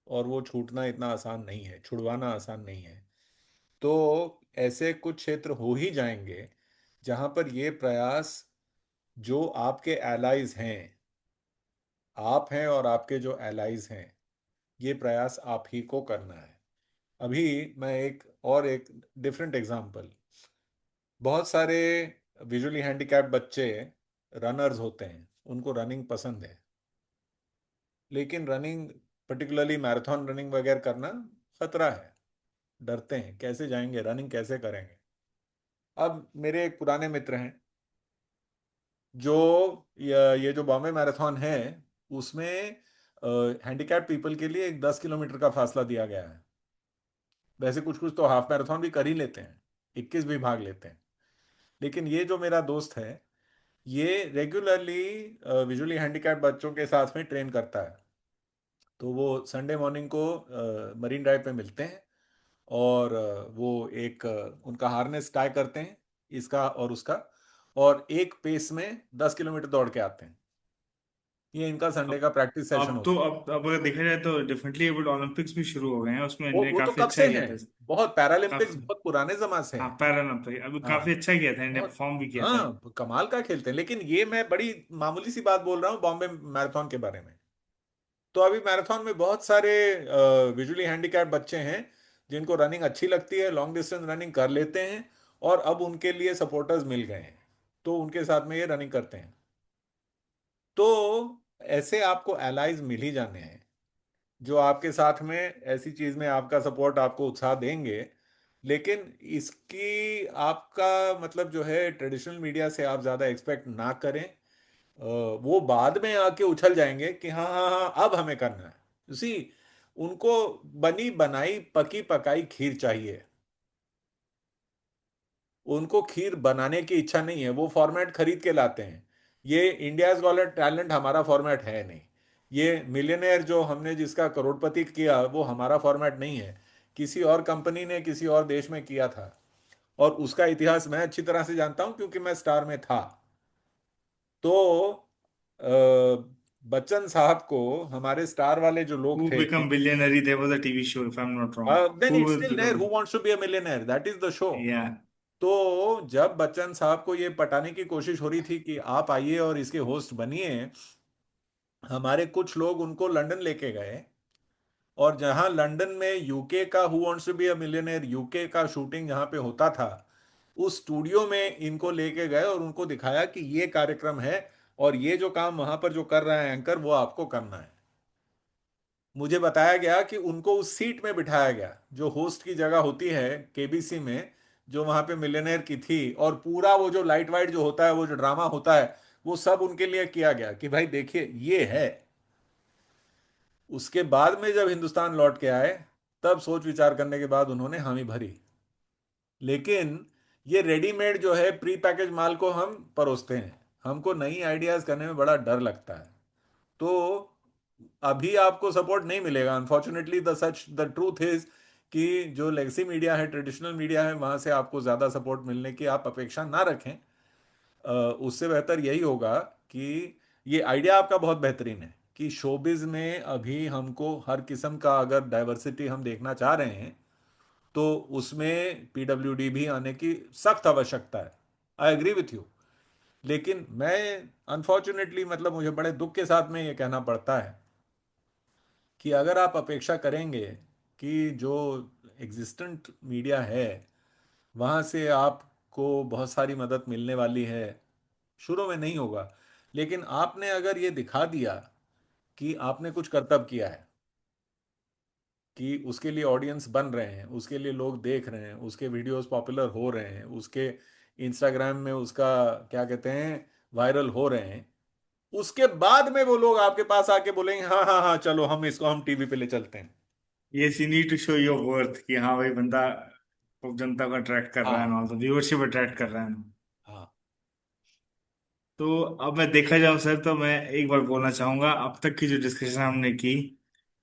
Speaker 2: और वो छूटना इतना आसान नहीं है, छुड़वाना आसान नहीं है। तो ऐसे कुछ क्षेत्र हो ही जाएंगे जहां पर ये प्रयास, जो आपके एलाइज हैं, आप हैं और आपके जो एलाइज हैं, ये प्रयास आप ही को करना है। अभी मैं एक डिफरेंट एग्जांपल, बहुत सारे विजुअली हैंडिकैप्ड बच्चे रनर्स होते हैं, उनको रनिंग पसंद है, लेकिन रनिंग, पर्टिकुलरली मैराथन रनिंग वगैरह करना खतरा है, डरते हैं कैसे जाएंगे, रनिंग कैसे करेंगे। अब मेरे एक पुराने मित्र हैं, जो ये जो बॉम्बे मैराथन है, उसमें हैंडिकैप पीपल के लिए एक 10 किलोमीटर का फासला दिया गया है। वैसे कुछ कुछ तो हाफ मैराथन भी कर ही लेते हैं, 21 भी भाग लेते हैं। लेकिन ये जो मेरा दोस्त है, ये रेगुलरली विजुअली हैंडिकैप बच्चों के साथ में ट्रेन करता है। तो वो संडे मॉर्निंग को मरीन ड्राइव पे मिलते हैं, और वो एक उनका हार्नेस टाई करते हैं, इसका और उसका, और एक पेस में 10 किलोमीटर दौड़ के आते हैं। ये इनका संडे
Speaker 1: अब
Speaker 2: का प्रैक्टिस सेशन
Speaker 1: अब तो
Speaker 2: होता है।
Speaker 1: अब अगर देखा जाए तो डेफिनेटली अब ओलंपिक्स भी शुरू हो गए हैं, उसमें
Speaker 2: वो
Speaker 1: इंडिया
Speaker 2: वो तो
Speaker 1: काफी
Speaker 2: कब
Speaker 1: अच्छा
Speaker 2: से
Speaker 1: किया
Speaker 2: हैं,
Speaker 1: था।
Speaker 2: बहुत पैरालंपिक्स
Speaker 1: काफी,
Speaker 2: बहुत पुराने जमाने से
Speaker 1: हाँ,
Speaker 2: हैं।
Speaker 1: पैरालंपिक अभी काफी
Speaker 2: हाँ,
Speaker 1: अच्छा किया था, इंडिया
Speaker 2: बहुत।
Speaker 1: परफॉर्म भी किया था।
Speaker 2: हाँ, कमाल का खेलते हैं, लेकिन ये मैं बड़ी मामूली सी बात बोल रहा हूँ बॉम्बे मैराथन के बारे में। तो अभी मैराथन में बहुत सारे विजुअली हैंडिकैप बच्चे हैं, जिनको रनिंग अच्छी लगती है, लॉन्ग डिस्टेंस रनिंग कर लेते हैं, और अब उनके लिए सपोर्टर्स मिल गए हैं, तो उनके साथ में ये रनिंग करते हैं। तो ऐसे आपको एलाइज मिल ही जाने हैं, जो आपके साथ में ऐसी चीज में आपका सपोर्ट, आपको उत्साह देंगे। लेकिन इसकी आपका मतलब जो है, ट्रेडिशनल मीडिया से आप ज्यादा एक्सपेक्ट ना करें। वो बाद में आके उछल जाएंगे कि हाँ हाँ हाँ, अब हमें करना है। उसी, उनको बनी बनाई पकी पकाई खीर चाहिए। उनको खीर बनाने की इच्छा नहीं है, वो फॉर्मेट खरीद के लाते हैं। ये इंडियाज गॉट टैलेंट हमारा फॉर्मेट है नहीं। ये मिलियनेयर जो हमने जिसका करोड़पति किया, वो हमारा फॉर्मेट नहीं है, किसी और कंपनी ने किसी और देश में किया था। और उसका इतिहास मैं अच्छी तरह से जानता हूं, क्योंकि मैं स्टार में था। तो बच्चन साहब को, हमारे स्टार वाले जो लोग
Speaker 1: हु
Speaker 2: थे,
Speaker 1: become billionaire, there was a TV show if I am not wrong,
Speaker 2: then
Speaker 1: who
Speaker 2: it's
Speaker 1: will
Speaker 2: still there,
Speaker 1: become,
Speaker 2: who wants to be a millionaire, that is the show.
Speaker 1: या
Speaker 2: तो जब बच्चन साहब को ये पटाने की कोशिश हो रही थी कि आप आइए और इसके होस्ट बनिए, हमारे कुछ लोग उनको लंदन लेके गए, और जहां लंदन में यूके का who wants to be a millionaire, UK का शूटिंग जहां पे होता था, उस स्टूडियो में इनको लेके गए और उनको दिखाया कि ये कार्यक्रम है, और ये जो काम वहां पर जो कर रहा है एंकर, वो आपको करना है। मुझे बताया गया कि उनको उस सीट में बिठाया गया, जो होस्ट की जगह होती है केबीसी में, जो वहां पे मिलियनेयर की थी, और पूरा वो जो लाइट वाइट जो होता है, वो जो ड्रामा होता है, वो सब उनके लिए किया गया कि भाई देखिए ये है। उसके बाद में जब हिंदुस्तान लौट के आए, तब सोच विचार करने के बाद उन्होंने हामी भरी। लेकिन ये रेडीमेड जो है प्री पैकेज माल को हम परोसते हैं, हमको नई आइडियाज करने में बड़ा डर लगता है। तो अभी आपको सपोर्ट नहीं मिलेगा, unfortunately the such the truth is कि जो लेगेसी मीडिया है, ट्रेडिशनल मीडिया है, वहां से आपको ज्यादा सपोर्ट मिलने की आप अपेक्षा ना रखें। उससे बेहतर यही होगा कि ये आइडिया आपका बहुत बेहतरीन है कि शोबिज में अभी हमको हर किस्म का अगर डाइवर्सिटी हम देखना चाह रहे हैं तो उसमें पीडब्ल्यूडी भी आने की सख्त आवश्यकता है। I agree with you. लेकिन मैं अनफॉर्चुनेटली, मतलब मुझे बड़े दुख के साथ में ये कहना पड़ता है कि अगर आप अपेक्षा करेंगे कि जो एग्जिस्टेंट मीडिया है वहाँ से आपको बहुत सारी मदद मिलने वाली है, शुरू में नहीं होगा। लेकिन आपने अगर ये दिखा दिया कि आपने कुछ करतब किया है, कि उसके लिए ऑडियंस बन रहे हैं, उसके लिए लोग देख रहे हैं, उसके वीडियोस पॉपुलर हो रहे हैं, उसके इंस्टाग्राम में उसका क्या कहते हैं वायरल हो रहे हैं, उसके बाद में वो लोग आपके पास आके बोलेंगे हाँ हाँ हाँ चलो हम इसको हम टीवी पे ले चलते हैं।
Speaker 1: Yes, you need to show your worth कि हाँ भाई बंदा जनता को अट्रैक्ट कर रहा है
Speaker 2: हाँ
Speaker 1: ना, तो व्यूअरशिप अट्रैक्ट कर रहा है ना।
Speaker 2: हाँ।
Speaker 1: तो अब मैं देखा जाऊं सर, तो मैं एक बार बोलना चाहूंगा, अब तक की जो डिस्कशन हमने की,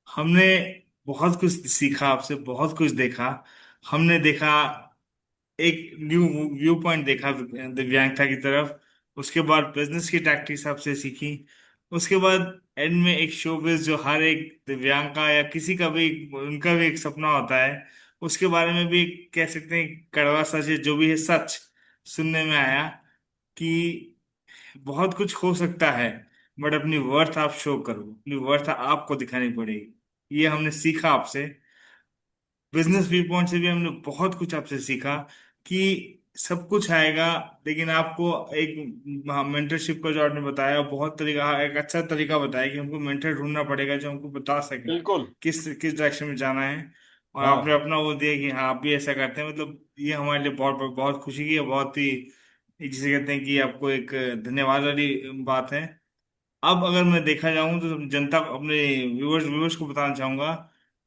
Speaker 1: हमने बहुत कुछ सीखा आपसे, बहुत कुछ देखा। हमने देखा एक न्यू व्यू पॉइंट देखा दिव्यांगता की तरफ। उसके बाद बिजनेस की टैक्टिक्स आपसे सीखी। उसके बाद एंड में एक शोबिज जो हर एक दिव्यांग का या किसी का भी, उनका भी एक सपना होता है, उसके बारे में भी कह सकते हैं कड़वा सच है, जो भी है सच सुनने में आया कि बहुत कुछ हो सकता है, बट अपनी वर्थ आप शो करो, अपनी वर्थ आपको दिखानी पड़ेगी। ये हमने सीखा आपसे। बिजनेस व्यू पॉइंट से भी हमने बहुत कुछ आपसे सीखा कि सब कुछ आएगा, लेकिन आपको एक मेंटरशिप का जो आपने बताया, बहुत तरीका, एक अच्छा तरीका बताया कि हमको मेंटर ढूंढना पड़ेगा जो हमको बता सके
Speaker 2: बिल्कुल।
Speaker 1: किस किस डायरेक्शन में जाना है। और आपने
Speaker 2: हाँ।
Speaker 1: अपना वो दिया कि हाँ आप भी ऐसा करते हैं, मतलब ये हमारे लिए बहुत बहुत खुशी की है, बहुत ही जिसे कहते हैं कि आपको एक धन्यवाद वाली बात है। अब अगर मैं देखा जाऊं तो जनता को, अपने व्यूवर्स व्यूवर्स को बताना चाहूंगा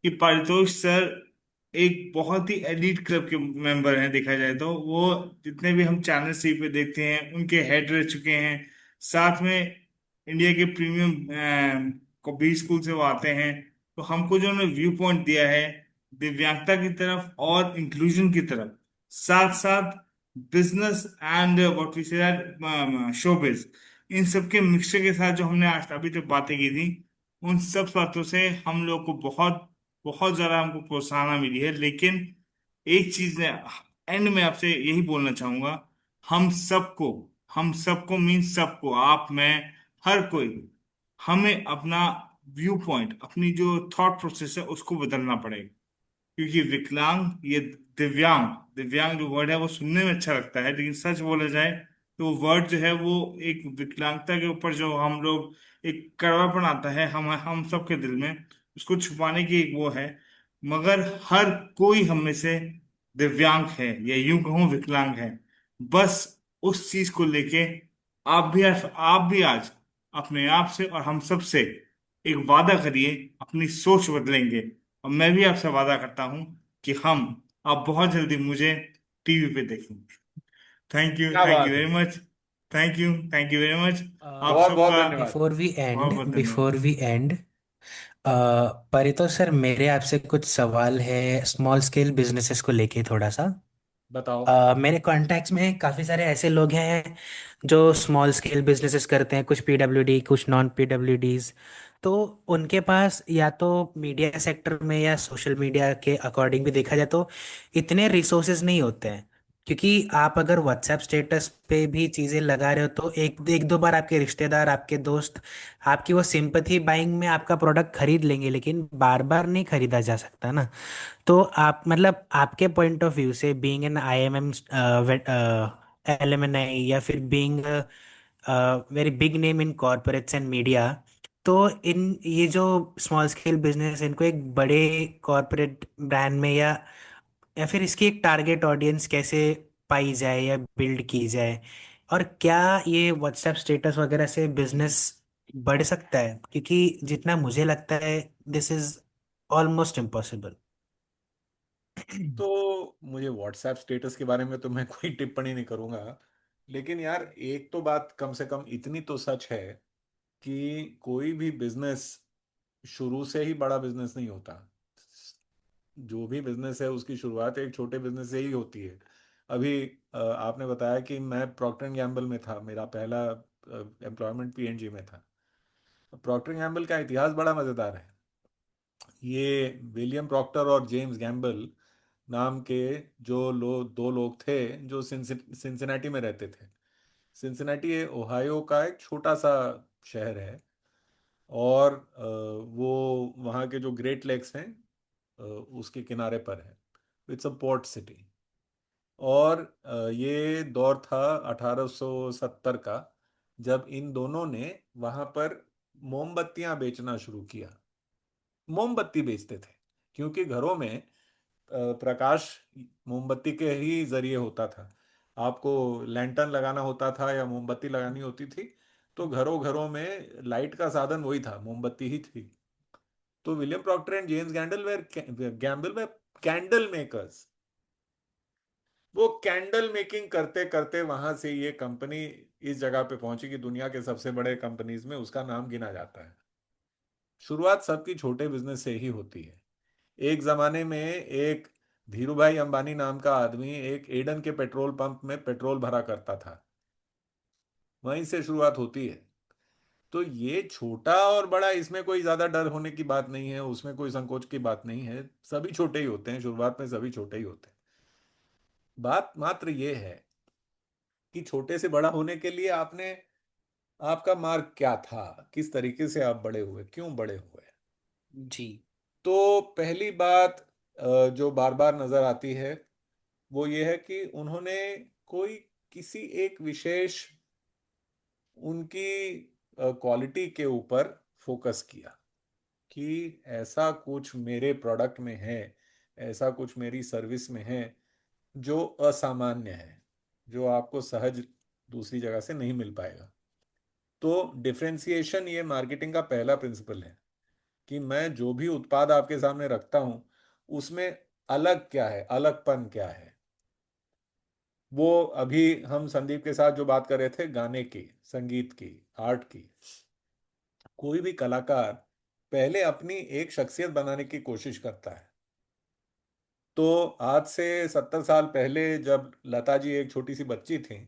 Speaker 1: कि पारितोष सर एक बहुत ही एलीट क्लब के मेंबर हैं। देखा जाए तो वो जितने भी हम चैनल सी पे देखते हैं उनके हेड रह चुके हैं। साथ में इंडिया के प्रीमियम को बी स्कूल से वो आते हैं। तो हमको जो उन्होंने व्यू पॉइंट दिया है दिव्यांगता की तरफ और इंक्लूजन की तरफ, साथ साथ बिजनेस एंड व्हाट वी से शोबिज, इन सब के मिक्सचर के साथ जो हमने आज अभी तक बातें की थी, उन सब बातों से हम लोग को बहुत बहुत ज्यादा हमको प्रोत्साहन मिली है। लेकिन एक चीज एंड में आपसे यही बोलना चाहूंगा, हम सबको हम सबको मीन सबको, आप मैं हर कोई, हमें अपना व्यू पॉइंट, अपनी जो थॉट प्रोसेस है उसको बदलना पड़ेगा। क्योंकि विकलांग, ये दिव्यांग, दिव्यांग जो वर्ड है वो सुनने में अच्छा लगता है, लेकिन सच बोला जाए तो वर्ड जो है वो एक विकलांगता के ऊपर जो हम लोग एक कड़वापन आता है हम सबके दिल में, उसको छुपाने की एक वो है। मगर हर कोई हम में से दिव्यांग है या यूं कहूं विकलांग है। बस उस चीज को लेके आप भी आज अपने आप से और हम सब से एक वादा करिए, अपनी सोच बदलेंगे। और मैं भी आपसे वादा करता हूं कि हम आप बहुत जल्दी मुझे टीवी पे देखेंगे।
Speaker 2: क्या
Speaker 1: थैंक यू
Speaker 2: बात है।
Speaker 1: Very much. Thank you very much. आप
Speaker 2: बहुत बहुत
Speaker 1: सबका
Speaker 2: धन्यवाद।
Speaker 1: बहुत बहुत
Speaker 3: बिफोर
Speaker 1: धन्यवाद।
Speaker 3: वी एंड परितोष सर, मेरे आपसे कुछ सवाल है स्मॉल स्केल बिजनेसेस को लेके थोड़ा सा।
Speaker 2: बताओ।
Speaker 3: मेरे कॉन्टैक्ट्स में काफ़ी सारे ऐसे लोग हैं जो स्मॉल स्केल बिजनेसेस करते हैं, कुछ पीडब्ल्यूडी कुछ नॉन पीडब्ल्यूडीज। तो उनके पास या तो मीडिया सेक्टर में या सोशल मीडिया के अकॉर्डिंग भी देखा जाए तो इतने रिसोर्सेज नहीं होते हैं। क्योंकि आप अगर व्हाट्सएप स्टेटस पे भी चीज़ें लगा रहे हो तो एक एक दो बार आपके रिश्तेदार, आपके दोस्त आपकी वो सिंपथी बाइंग में आपका प्रोडक्ट खरीद लेंगे, लेकिन बार बार नहीं खरीदा जा सकता ना। तो आप मतलब आपके पॉइंट ऑफ व्यू से बीइंग एन आईएमएम एलएमएनआई या फिर being very big name in corporates and media, तो इन ये जो स्मॉल स्केल बिजनेस इनको एक बड़े कॉर्पोरेट ब्रांड में या फिर इसकी एक टारगेट ऑडियंस कैसे पाई जाए या बिल्ड की जाए, और क्या ये व्हाट्सएप स्टेटस वगैरह से बिजनेस बढ़ सकता है? क्योंकि जितना मुझे लगता है दिस इज ऑलमोस्ट इम्पॉसिबल।
Speaker 2: तो मुझे व्हाट्सएप स्टेटस के बारे में तो मैं कोई टिप्पणी नहीं करूंगा। लेकिन यार एक तो बात कम से कम इतनी तो सच है कि कोई भी बिजनेस शुरू से ही बड़ा बिजनेस नहीं होता। जो भी बिजनेस है उसकी शुरुआत एक छोटे बिजनेस से ही होती है। अभी आपने बताया कि मैं प्रॉक्टर एंड गैम्बल में था, मेरा पहला एम्प्लॉयमेंट पीएनजी में था। प्रॉक्टर गैम्बल का इतिहास बड़ा मजेदार है। ये विलियम प्रॉक्टर और जेम्स गैम्बल नाम के दो लोग थे जो सिंसिनाटी में रहते थे। सिंसिनाटी ओहायो का एक छोटा सा शहर है, और वो वहाँ के जो ग्रेट लेक्स हैं उसके किनारे पर है। It's a port city. और ये दौर था 1870 का, जब इन दोनों ने वहाँ पर मोमबत्तियां बेचना शुरू किया। मोमबत्ती बेचते थे क्योंकि घरों में प्रकाश मोमबत्ती के ही जरिए होता था। आपको लैंटर्न लगाना होता था या मोमबत्ती लगानी होती थी, तो घरों घरों में लाइट का साधन वही था, मोमबत्ती ही थी। तो William Procter and James Gamble वे कैंडल मेकर्स। वो कैंडल मेकिंग करते करते वहां से ये कंपनी इस जगह पे पहुंची कि दुनिया के सबसे बड़े कंपनीज में उसका नाम गिना जाता है। शुरुआत सबकी छोटे बिजनेस से ही होती है। एक जमाने में एक धीरूभाई अंबानी नाम का आदमी एक एडन के पेट्रोल पंप में पेट्रोल भरा करता था। वहीं से शुरुआत होती है। तो ये छोटा और बड़ा, इसमें कोई ज्यादा डर होने की बात नहीं है, उसमें कोई संकोच की बात नहीं है। सभी छोटे ही होते हैं, शुरुआत में सभी छोटे ही होते हैं। बात मात्र ये है कि छोटे से बड़ा होने के लिए आपने, आपका मार्ग क्या था, किस तरीके से आप बड़े हुए, क्यों बड़े हुए।
Speaker 3: जी।
Speaker 2: तो पहली बात जो बार बार नजर आती है वो ये है कि उन्होंने कोई किसी एक विशेष उनकी क्वालिटी के ऊपर फोकस किया कि ऐसा कुछ मेरे प्रोडक्ट में है, ऐसा कुछ मेरी सर्विस में है जो असामान्य है, जो आपको सहज दूसरी जगह से नहीं मिल पाएगा। तो डिफरेंशिएशन ये मार्केटिंग का पहला प्रिंसिपल है कि मैं जो भी उत्पाद आपके सामने रखता हूं उसमें अलग क्या है, अलगपन क्या है। वो अभी हम संदीप के साथ जो बात कर रहे थे गाने की, संगीत की, आर्ट की, कोई भी कलाकार पहले अपनी एक शख्सियत बनाने की कोशिश करता है। तो आज से 70 साल पहले जब लता जी एक छोटी सी बच्ची थी,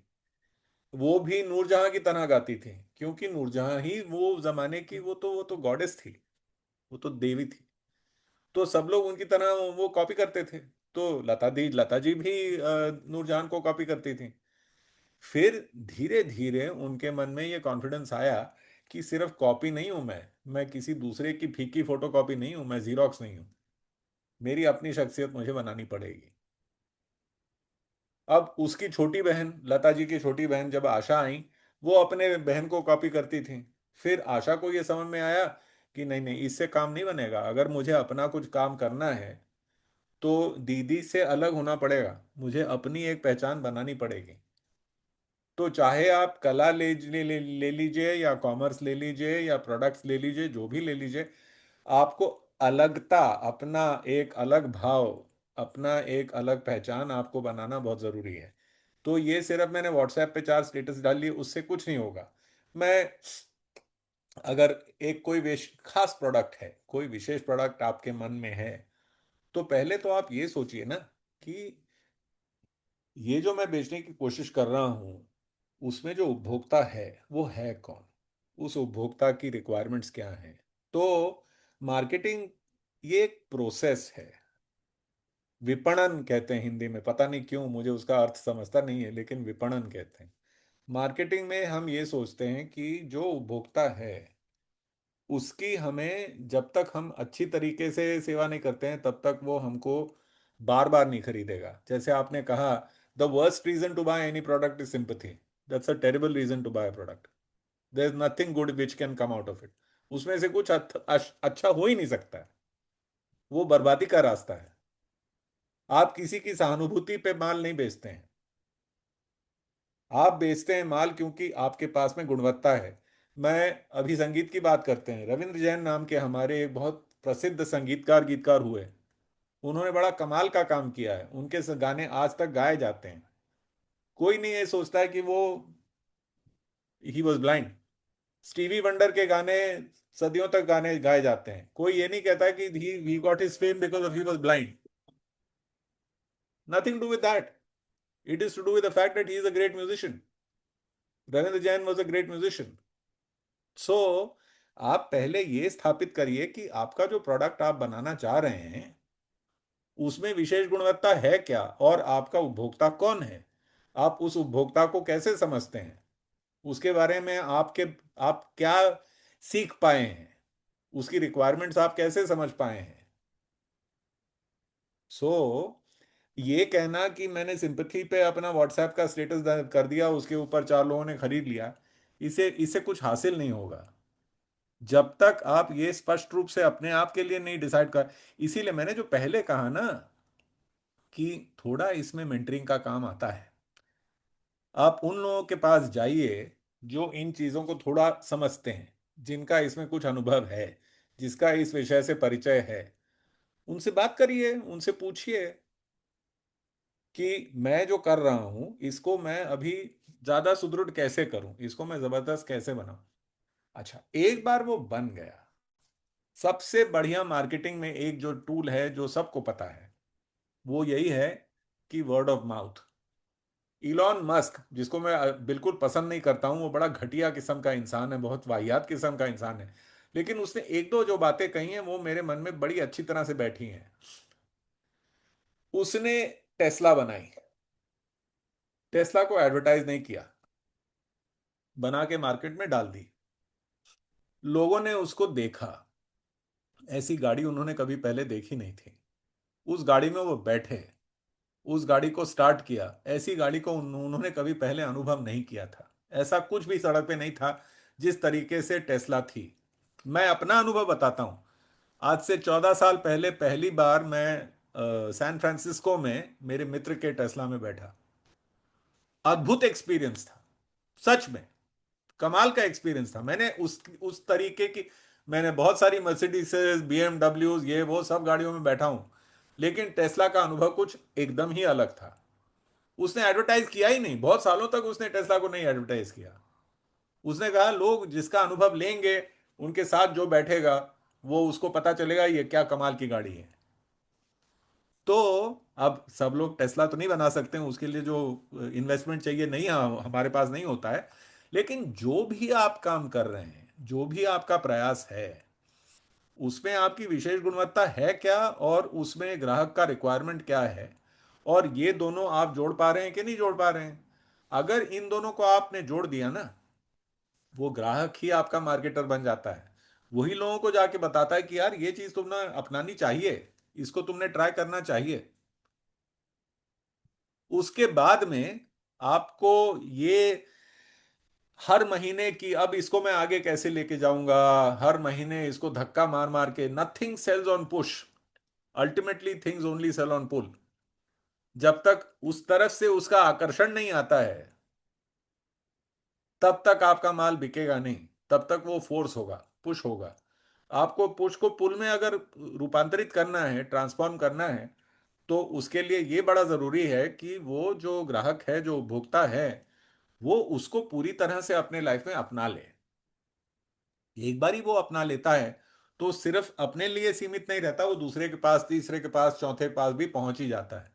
Speaker 2: वो भी नूरजहां की तरह गाती थी, क्योंकि नूरजहां ही वो जमाने की, वो तो गॉडेस थी, वो तो देवी थी। तो सब लोग उनकी तरह वो कॉपी करते थे। तो लता जी भी नूरजहान को कॉपी करती थी। फिर धीरे धीरे उनके मन में ये कॉन्फिडेंस आया कि सिर्फ कॉपी नहीं हूं मैं किसी दूसरे की फीकी फोटो कॉपी नहीं हूं, मैं जीरोक्स नहीं हूं, मेरी अपनी शख्सियत मुझे बनानी पड़ेगी। अब उसकी छोटी बहन, लता जी की छोटी बहन जब आशा आई, वो अपने बहन को कॉपी करती थी। फिर आशा को ये समझ में आया कि नहीं नहीं, इससे काम नहीं बनेगा, अगर मुझे अपना कुछ काम करना है तो दीदी से अलग होना पड़ेगा, मुझे अपनी एक पहचान बनानी पड़ेगी। तो चाहे आप कला ले लीजिए, या कॉमर्स ले लीजिए, या प्रोडक्ट्स ले लीजिए, जो भी ले लीजिए, आपको अलगता, अपना एक अलग भाव, अपना एक अलग पहचान आपको बनाना बहुत जरूरी है। तो ये सिर्फ मैंने व्हाट्सएप पे 4 स्टेटस डाल लिए उससे कुछ नहीं होगा। मैं अगर एक कोई खास प्रोडक्ट है, कोई विशेष प्रोडक्ट आपके मन में है, तो पहले तो आप ये सोचिए ना कि ये जो मैं बेचने की कोशिश कर रहा हूं उसमें जो उपभोक्ता है वो है कौन, उस उपभोक्ता की रिक्वायरमेंट्स क्या हैं। तो मार्केटिंग ये एक प्रोसेस है। विपणन कहते हैं हिंदी में, पता नहीं क्यों मुझे उसका अर्थ समझता नहीं है, लेकिन विपणन कहते हैं। मार्केटिंग में हम ये सोचते हैं कि जो उपभोक्ता है उसकी हमें, जब तक हम अच्छी तरीके से सेवा नहीं करते हैं तब तक वो हमको बार बार नहीं खरीदेगा। जैसे आपने कहा, the worst reason to buy any product is sympathy. That's a terrible reason to buy a product. There is nothing good which can come out of it. उसमें से कुछ अच्छा हो ही नहीं सकता है। वो बर्बादी का रास्ता है। आप किसी की सहानुभूति पे माल नहीं बेचते हैं, आप बेचते हैं माल क्योंकि आपके पास में गुणवत्ता है। मैं अभी संगीत की बात करते हैं, रविंद्र जैन नाम के हमारे एक बहुत प्रसिद्ध संगीतकार गीतकार हुए। उन्होंने बड़ा कमाल का काम किया है, उनके गाने आज तक गाए जाते हैं। कोई नहीं ये सोचता है कि वो ही वॉज ब्लाइंड। स्टीवी वंडर के गाने सदियों तक गाने गाए जाते हैं, कोई ये नहीं कहता कि he got his fame because of he was blind. Nothing to with that, it is to do with the fact that he is a great musician. Ravindra Jain was a great musician. So आप पहले ये स्थापित करिए कि आपका जो प्रोडक्ट आप बनाना चाह रहे हैं उसमें विशेष गुणवत्ता है क्या, और आपका उपभोक्ता कौन है, आप उस उपभोक्ता को कैसे समझते हैं, उसके बारे में आप क्या सीख पाए हैं, उसकी रिक्वायरमेंट्स आप कैसे समझ पाए हैं। सो ये कहना कि मैंने सिंपथी पे अपना व्हाट्सएप का स्टेटस कर दिया, उसके ऊपर 4 लोगों ने खरीद लिया, इसे इससे कुछ हासिल नहीं होगा जब तक आप ये स्पष्ट रूप से अपने आप के लिए नहीं डिसाइड कर। इसीलिए मैंने जो पहले कहा ना कि थोड़ा इसमें मेंटरिंग का काम आता है। आप उन लोगों के पास जाइए जो इन चीजों को थोड़ा समझते हैं, जिनका इसमें कुछ अनुभव है, जिसका इस विषय से परिचय है, उनसे बात करिए, उनसे पूछिए कि मैं जो कर रहा हूं इसको मैं अभी ज्यादा सुदृढ़ कैसे करूं, इसको मैं जबरदस्त कैसे बनाऊं। अच्छा, एक बार वो बन गया, सबसे बढ़िया मार्केटिंग में एक जो टूल है जो सबको पता है वो यही है कि word of mouth. Elon Musk, जिसको मैं बिल्कुल पसंद नहीं करता हूं, वो बड़ा घटिया किस्म का इंसान है, बहुत वाहियात किस्म का इंसान है, लेकिन उसने एक दो जो बातें कही हैं वो मेरे मन में बड़ी अच्छी तरह से बैठी हैं। उसने टेस्ला बनाई, टेस्ला को एडवर्टाइज नहीं किया, बना के मार्केट में डाल दी, लोगों ने उसको देखा, ऐसी गाड़ी उन्होंने कभी पहले देखी नहीं थी, उस गाड़ी में वो बैठे, उस गाड़ी को स्टार्ट किया, ऐसी गाड़ी को उन्होंने कभी पहले अनुभव नहीं किया था, ऐसा कुछ भी सड़क पे नहीं था जिस तरीके से टेस्ला थी। मैं अपना अनुभव बताता हूं। आज से 14 साल पहले पहली बार मैं सैन फ्रांसिस्को में मेरे मित्र के टेस्ला में बैठा। अद्भुत एक्सपीरियंस था, सच में कमाल का एक्सपीरियंस था। मैंने उस तरीके की, मैंने बहुत सारी मर्सिडीज, बीएमडब्ल्यू, ये वो सब गाड़ियों में बैठा हूं, लेकिन टेस्ला का अनुभव कुछ एकदम ही अलग था। उसने एडवर्टाइज किया ही नहीं, बहुत सालों तक उसने टेस्ला को नहीं एडवर्टाइज किया। उसने कहा लोग जिसका अनुभव लेंगे, उनके साथ जो बैठेगा, वो उसको पता चलेगा ये क्या कमाल की गाड़ी है। तो अब सब लोग टेस्ला तो नहीं बना सकते हैं, उसके लिए जो इन्वेस्टमेंट चाहिए नहीं, हमारे पास नहीं होता है। लेकिन जो भी आप काम कर रहे हैं, जो भी आपका प्रयास है, उसमें आपकी विशेष गुणवत्ता है क्या, और उसमें ग्राहक का रिक्वायरमेंट क्या है, और ये दोनों आप जोड़ पा रहे हैं कि नहीं जोड़ पा रहे हैं। अगर इन दोनों को आपने जोड़ दिया ना, वो ग्राहक ही आपका मार्केटर बन जाता है। वही लोगों को जाके बताता है कि यार ये चीज तुमने अपनानी चाहिए, इसको तुमने ट्राई करना चाहिए। उसके बाद में आपको ये हर महीने की, अब इसको मैं आगे कैसे लेके जाऊंगा, हर महीने इसको धक्का मार मार के, nothing sells on push, ultimately things only sell on pull. जब तक उस तरफ से उसका आकर्षण नहीं आता है तब तक आपका माल बिकेगा नहीं, तब तक वो फोर्स होगा, पुश होगा। आपको पुश को पुल में अगर रूपांतरित करना है, ट्रांसफॉर्म करना है, तो उसके लिए ये बड़ा जरूरी है कि वो जो ग्राहक है, जो उपभोक्ता है, वो उसको पूरी तरह से अपने लाइफ में अपना ले। एक बार ही वो अपना लेता है तो सिर्फ अपने लिए सीमित नहीं रहता, वो दूसरे के पास, तीसरे के पास, चौथे के पास भी पहुंच ही जाता है।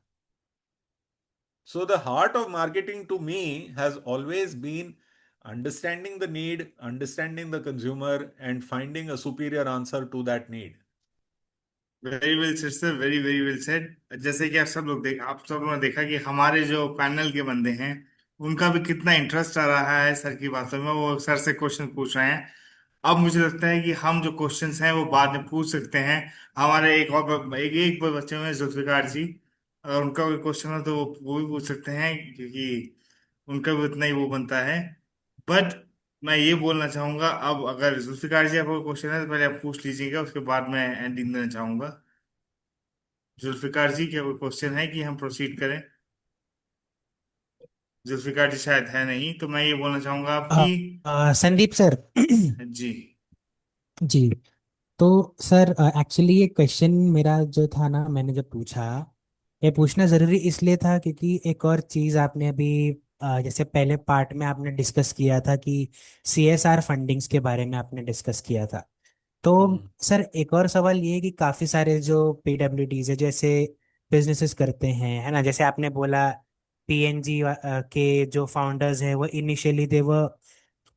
Speaker 2: So the heart of marketing to me has always been understanding the need, understanding the consumer, and finding a superior answer to that need.
Speaker 1: Very well said sir, very very well said. जैसे कि आप सब लोगों ने देखा कि हमारे जो पैनल के बंदे हैं उनका भी कितना इंटरेस्ट आ रहा है सर की बातों में, वो सर से क्वेश्चन पूछ रहे हैं। अब मुझे लगता है कि हम जो क्वेश्चंस हैं वो बाद में पूछ सकते हैं। हमारे एक बच्चे हुए हैं, जुल्फिकार जी। अगर उनका कोई क्वेश्चन हो तो वो भी पूछ सकते हैं, क्योंकि उनका भी उतना ही वो बनता है। बट मैं ये बोलना चाहूंगा, अब अगर जुल्फिकार जी आपको क्वेश्चन है तो पहले आप पूछ लीजिएगा, उसके बाद मैं एंडिंग देना चाहूंगा। जुल्फिकार जी, क्या कोई क्वेश्चन है कि हम प्रोसीड करें? जुल्फिकार जी शायद है नहीं, तो मैं ये बोलना चाहूंगा आपकी।
Speaker 3: संदीप सर।
Speaker 1: जी।
Speaker 3: जी। तो सर एक्चुअली ये क्वेश्चन मेरा जो था ना, मैंने जब पूछा, ये पूछना ज़रूरी इसलिए था क्योंकि एक और चीज़ आपने अभी जैसे पहले पार्ट में आपने डिस्कस किया था कि सीएसआर फंडिंग्स के बारे में आपने डिस्कस किया था। तो
Speaker 2: हम्म।
Speaker 3: सर एक और सवाल ये है कि काफ़ी सारे जो पीडब्ल्यूडीज है, जैसे बिजनेसेस करते हैं, है ना, जैसे आपने बोला पीएनजी के जो फाउंडर्स हैं वो इनिशियली दे वो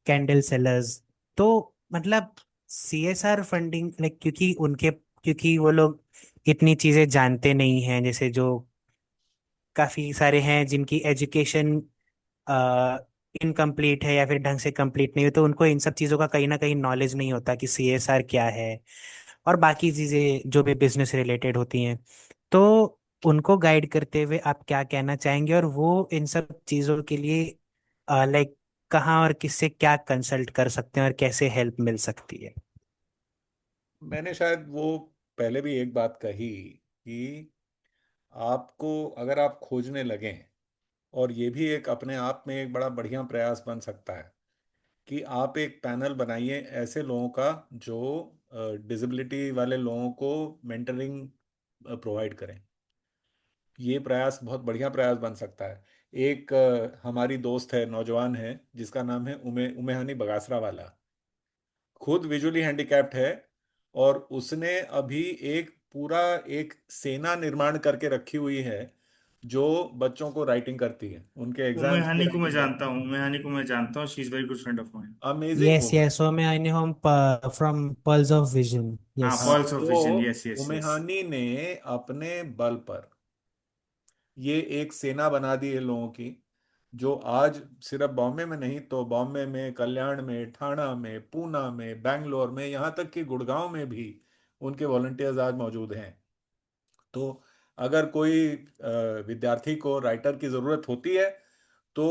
Speaker 3: कैंडल सेलर्स। तो मतलब सीएसआर फंडिंग लाइक क्योंकि वो लोग इतनी चीजें जानते नहीं हैं, जैसे जो काफी सारे हैं जिनकी एजुकेशन इनकम्प्लीट है या फिर ढंग से कंप्लीट नहीं है, तो उनको इन सब चीज़ों का कहीं ना कहीं नॉलेज नहीं होता कि सीएसआर क्या है और बाकी चीज़ें जो भी बिजनेस रिलेटेड होती हैं। तो उनको गाइड करते हुए आप क्या कहना चाहेंगे, और वो इन सब चीज़ों के लिए लाइक कहाँ और किससे क्या कंसल्ट कर सकते हैं और कैसे हेल्प मिल सकती है?
Speaker 2: मैंने शायद वो पहले भी एक बात कही कि आपको अगर आप खोजने लगें, और ये भी एक अपने आप में एक बड़ा बढ़िया प्रयास बन सकता है कि आप एक पैनल बनाइए ऐसे लोगों का जो डिसेबिलिटी वाले लोगों को मेंटरिंग प्रोवाइड करें। ये प्रयास बहुत बढ़िया प्रयास बन सकता है। एक हमारी दोस्त है, नौजवान है, जिसका नाम है उमेहानी बगासरा वाला, खुद विजुअली हैंडिकैप्ड है, और उसने अभी एक पूरा एक सेना निर्माण करके रखी हुई है जो बच्चों को राइटिंग करती है, उनके
Speaker 1: उमे
Speaker 2: एग्जाम्स की
Speaker 1: हानि को मैं
Speaker 2: राइटिंग
Speaker 1: जानता
Speaker 2: करती
Speaker 1: हूँ, उमे हानि को मैं जानता हूँ, she is very good friend of mine.
Speaker 2: है। Amazing
Speaker 3: yes
Speaker 2: woman.
Speaker 3: Yes, so मैं I am from Pearls of Vision.
Speaker 1: हाँ,
Speaker 3: यस।
Speaker 2: हाँ,
Speaker 1: पर्ल्स ऑफ
Speaker 2: तो
Speaker 1: Vision, yes yes yes.
Speaker 2: Umehani ने अपने बल पर ये एक सेना बना दी है लोगों की, जो आज सिर्फ बॉम्बे में नहीं तो बॉम्बे में, कल्याण में, ठाणा में, पूना में, बैंगलोर में, यहाँ तक कि गुड़गांव में भी उनके वॉलंटियर्स आज मौजूद हैं। तो अगर कोई विद्यार्थी को राइटर की ज़रूरत होती है तो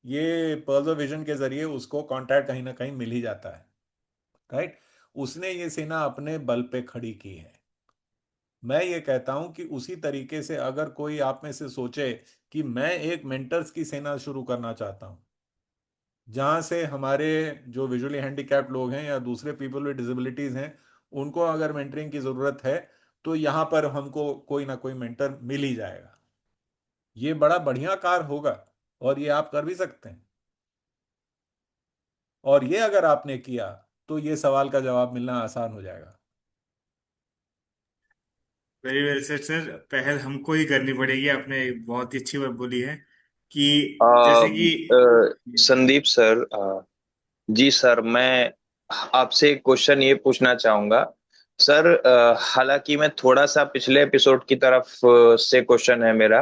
Speaker 2: ये पर्ल्स ऑफ विजन के जरिए उसको कांटेक्ट कहीं ना कहीं मिल ही जाता है। राइट। उसने ये सेना अपने बल पे खड़ी की है। मैं ये कहता हूं कि उसी तरीके से अगर कोई आप में से सोचे कि मैं एक मेंटर्स की सेना शुरू करना चाहता हूं, जहां से हमारे जो विजुअली हैंडिकैप्ड लोग हैं या दूसरे पीपल विद डिसेबिलिटीज हैं, उनको अगर मेंटरिंग की जरूरत है, तो यहाँ पर हमको कोई ना कोई मेंटर मिल ही जाएगा। ये बड़ा बढ़िया कार्य होगा, और ये आप कर भी सकते हैं। और ये अगर आपने किया तो ये सवाल का जवाब मिलना आसान हो जाएगा।
Speaker 1: वेरी वेल सेड सर, पहल हमको ही करनी पड़ेगी। आपने बहुत ही अच्छी बात बोली है कि
Speaker 4: अ,
Speaker 1: जैसे कि
Speaker 4: संदीप सर, जी सर, मैं आपसे एक क्वेश्चन ये पूछना चाहूंगा। सर, हालांकि मैं थोड़ा सा पिछले एपिसोड की तरफ से क्वेश्चन है मेरा।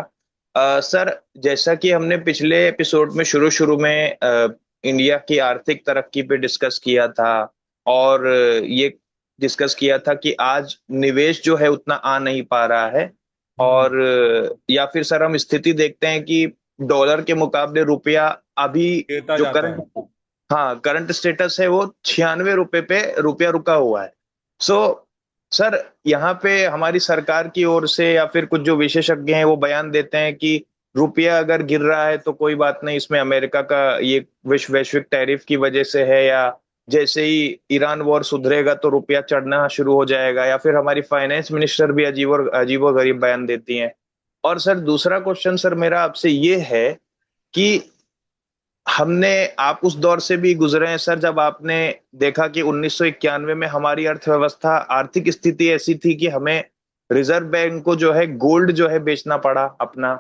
Speaker 4: सर, जैसा कि हमने पिछले एपिसोड में शुरू शुरू में इंडिया की आर्थिक तरक्की पे डिस्कस किया था, और ये डिस्कस किया था कि आज निवेश जो है उतना आ नहीं पा रहा है,
Speaker 2: हम्म।
Speaker 4: और या फिर सर हम स्थिति देखते हैं कि डॉलर के मुकाबले रुपया अभी
Speaker 2: देता
Speaker 4: जो
Speaker 2: जाता है।
Speaker 4: करंट, हाँ, करंट स्टेटस है वो 96 रुपए पे रुपया रुका हुआ है। सो सर, यहाँ पे हमारी सरकार की ओर से या फिर कुछ जो विशेषज्ञ हैं वो बयान देते हैं कि रुपया अगर गिर रहा है तो कोई बात नहीं, इसमें अमेरिका का ये वैश्विक टैरिफ की वजह से है, या जैसे ही ईरान वॉर सुधरेगा तो रुपया चढ़ना शुरू हो जाएगा, या फिर हमारी फाइनेंस मिनिस्टर भी अजीबो गरीब बयान देती हैं। और सर, दूसरा क्वेश्चन सर मेरा आपसे ये है कि हमने आप उस दौर से भी गुजरे हैं सर, जब आपने देखा कि 1991 में हमारी अर्थव्यवस्था आर्थिक स्थिति ऐसी थी कि हमें रिजर्व बैंक को जो है गोल्ड जो है बेचना पड़ा अपना,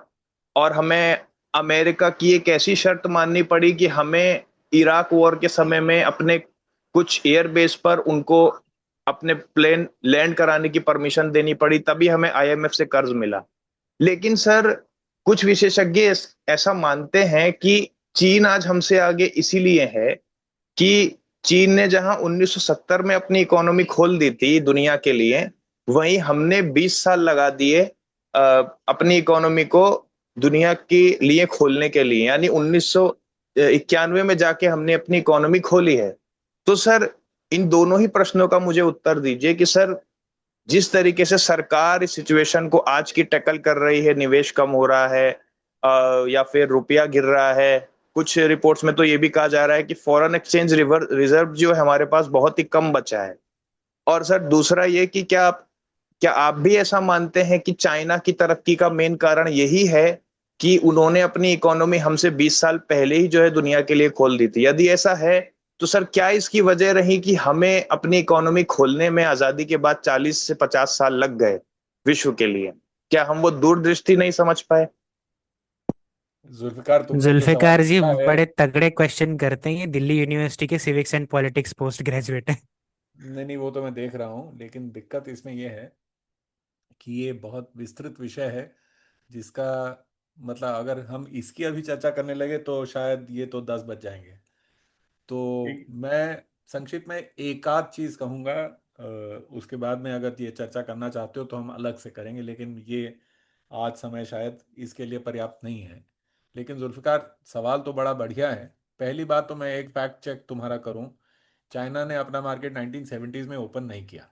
Speaker 4: और हमें अमेरिका की एक ऐसी शर्त माननी पड़ी कि हमें इराक वॉर के समय में अपने कुछ एयर बेस पर उनको अपने प्लेन लैंड कराने की परमिशन देनी पड़ी, तभी हमें आईएमएफ से कर्ज मिला। लेकिन सर, कुछ विशेषज्ञ ऐसा मानते हैं कि चीन आज हमसे आगे इसीलिए है कि चीन ने जहां 1970 में अपनी इकोनॉमी खोल दी थी दुनिया के लिए, वहीं हमने 20 साल लगा दिए अपनी इकोनॉमी को दुनिया के लिए खोलने के लिए, यानी 1991 में जाके हमने अपनी इकोनॉमी खोली है। तो सर, इन दोनों ही प्रश्नों का मुझे उत्तर दीजिए कि सर, जिस तरीके से सरकार इस सिचुएशन को आज की टैकल कर रही है, निवेश कम हो रहा है, या फिर रुपया गिर रहा है, कुछ रिपोर्ट्स में तो ये भी कहा जा रहा है कि फॉरेन एक्सचेंज रिजर्व जो है हमारे पास बहुत ही कम बचा है। और सर, दूसरा ये कि क्या आप भी ऐसा मानते हैं कि चाइना की तरक्की का मेन कारण यही है कि उन्होंने अपनी इकोनॉमी हमसे 20 साल पहले ही जो है दुनिया के लिए खोल दी थी? यदि ऐसा है तो सर, क्या इसकी वजह रही कि हमें अपनी इकोनॉमी खोलने में आजादी के बाद 40 से 50 साल लग गए विश्व के लिए? क्या हम वो दूरदृष्टि नहीं समझ पाए?
Speaker 2: जुल्फिकार, तुमने जो सवाल
Speaker 3: जुल्फिकार जी
Speaker 2: पूछा है,
Speaker 3: बड़े तगड़े क्वेश्चन करते हैं, ये दिल्ली यूनिवर्सिटी के civics and politics post graduate हैं।
Speaker 2: नहीं नहीं, वो तो मैं देख रहा हूँ, लेकिन दिक्कत इसमें यह है कि ये बहुत विस्तृत विषय है, जिसका मतलब अगर हम इसकी अभी चर्चा करने लगे तो शायद ये तो 10 बज जाएंगे। तो
Speaker 1: ठीक।
Speaker 2: मैं संक्षिप्त में एक आध चीज कहूंगा, उसके बाद में अगर ये चर्चा करना चाहते हो तो हम अलग से करेंगे, लेकिन ये आज समय शायद इसके लिए पर्याप्त नहीं है। लेकिन जुल्फिकार, सवाल तो बड़ा बढ़िया है। पहली बात तो मैं एक फैक्ट चेक तुम्हारा करूं, चाइना ने अपना मार्केट 1970s में ओपन नहीं किया।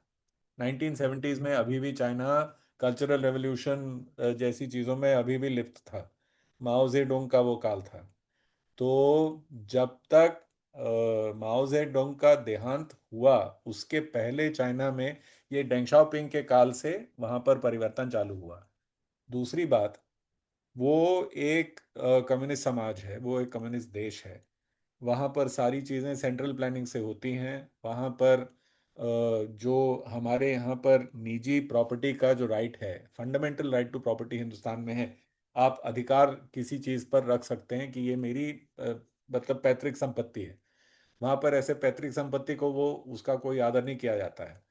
Speaker 2: 1970s में अभी भी चाइना कल्चरल रेवोल्यूशन जैसी चीज़ों में अभी भी लिप्त था। माओ जेडोंग का वो काल था। तो जब तक माओ जेडोंग का देहांत हुआ, उसके पहले चाइना में ये डेंग शाओपिंग के काल से वहां पर परिवर्तन चालू हुआ। दूसरी बात, वो एक कम्युनिस्ट समाज है, वो एक कम्युनिस्ट देश है। वहाँ पर सारी चीज़ें सेंट्रल प्लानिंग से होती हैं। वहाँ पर जो हमारे यहाँ पर निजी प्रॉपर्टी का जो राइट है, fundamental right to property Hindustan में है। आप अधिकार किसी चीज़ पर रख सकते हैं कि ये मेरी मतलब पैतृक संपत्ति है। वहाँ पर ऐसे पैतृक संपत्ति को वो उसका कोई आदर नहीं किया जाता है।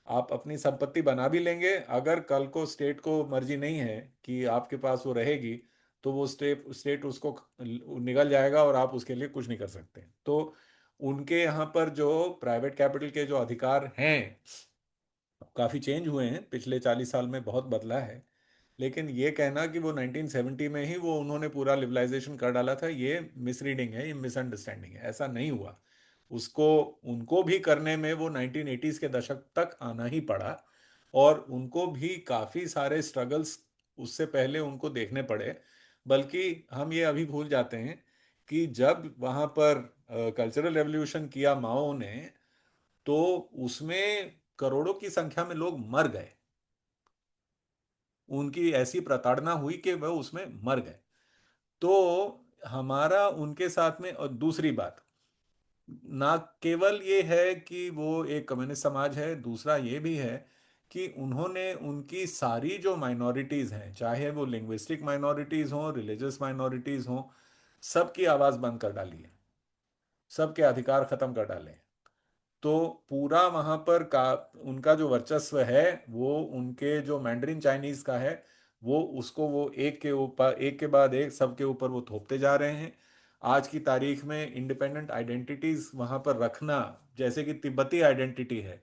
Speaker 2: आप अपनी संपत्ति बना भी लेंगे, अगर कल को स्टेट को मर्जी नहीं है कि आपके पास वो रहेगी, तो वो स्टेट उसको निगल जाएगा और आप उसके लिए कुछ नहीं कर सकते। तो उनके यहाँ पर जो प्राइवेट कैपिटल के जो अधिकार हैं, काफ़ी चेंज हुए हैं पिछले 40 साल में, बहुत बदला है। लेकिन ये कहना कि वो 1970 में ही वो उन्होंने पूरा लिबरलाइजेशन कर डाला था, ये मिसरीडिंग है, ये मिसअंडरस्टैंडिंग है। ऐसा नहीं हुआ। उसको उनको भी करने में वो 1980s के दशक तक आना ही पड़ा, और उनको भी काफ़ी सारे स्ट्रगल्स उससे पहले उनको देखने पड़े। बल्कि हम ये अभी भूल जाते हैं कि जब वहाँ पर कल्चरल रेवोल्यूशन किया माओ ने, तो उसमें करोड़ों की संख्या में लोग मर गए। उनकी ऐसी प्रताड़ना हुई कि वह उसमें मर गए। तो हमारा उनके साथ में, और दूसरी बात, ना केवल ये है कि वो एक कम्युनिस्ट समाज है, दूसरा ये भी है कि उन्होंने उनकी सारी जो माइनॉरिटीज हैं, चाहे वो लिंग्विस्टिक माइनॉरिटीज हों, रिलीजियस माइनॉरिटीज हों, सबकी आवाज़ बंद कर डाली है, सबके अधिकार खत्म कर डाले हैं। तो पूरा वहां पर का उनका जो वर्चस्व है, वो उनके जो मैंडरिन चाइनीज का है, वो उसको वो एक के ऊपर एक के बाद एक सबके ऊपर वो थोपते जा रहे हैं। आज की तारीख में इंडिपेंडेंट आइडेंटिटीज वहां पर रखना, जैसे कि तिब्बती आइडेंटिटी है,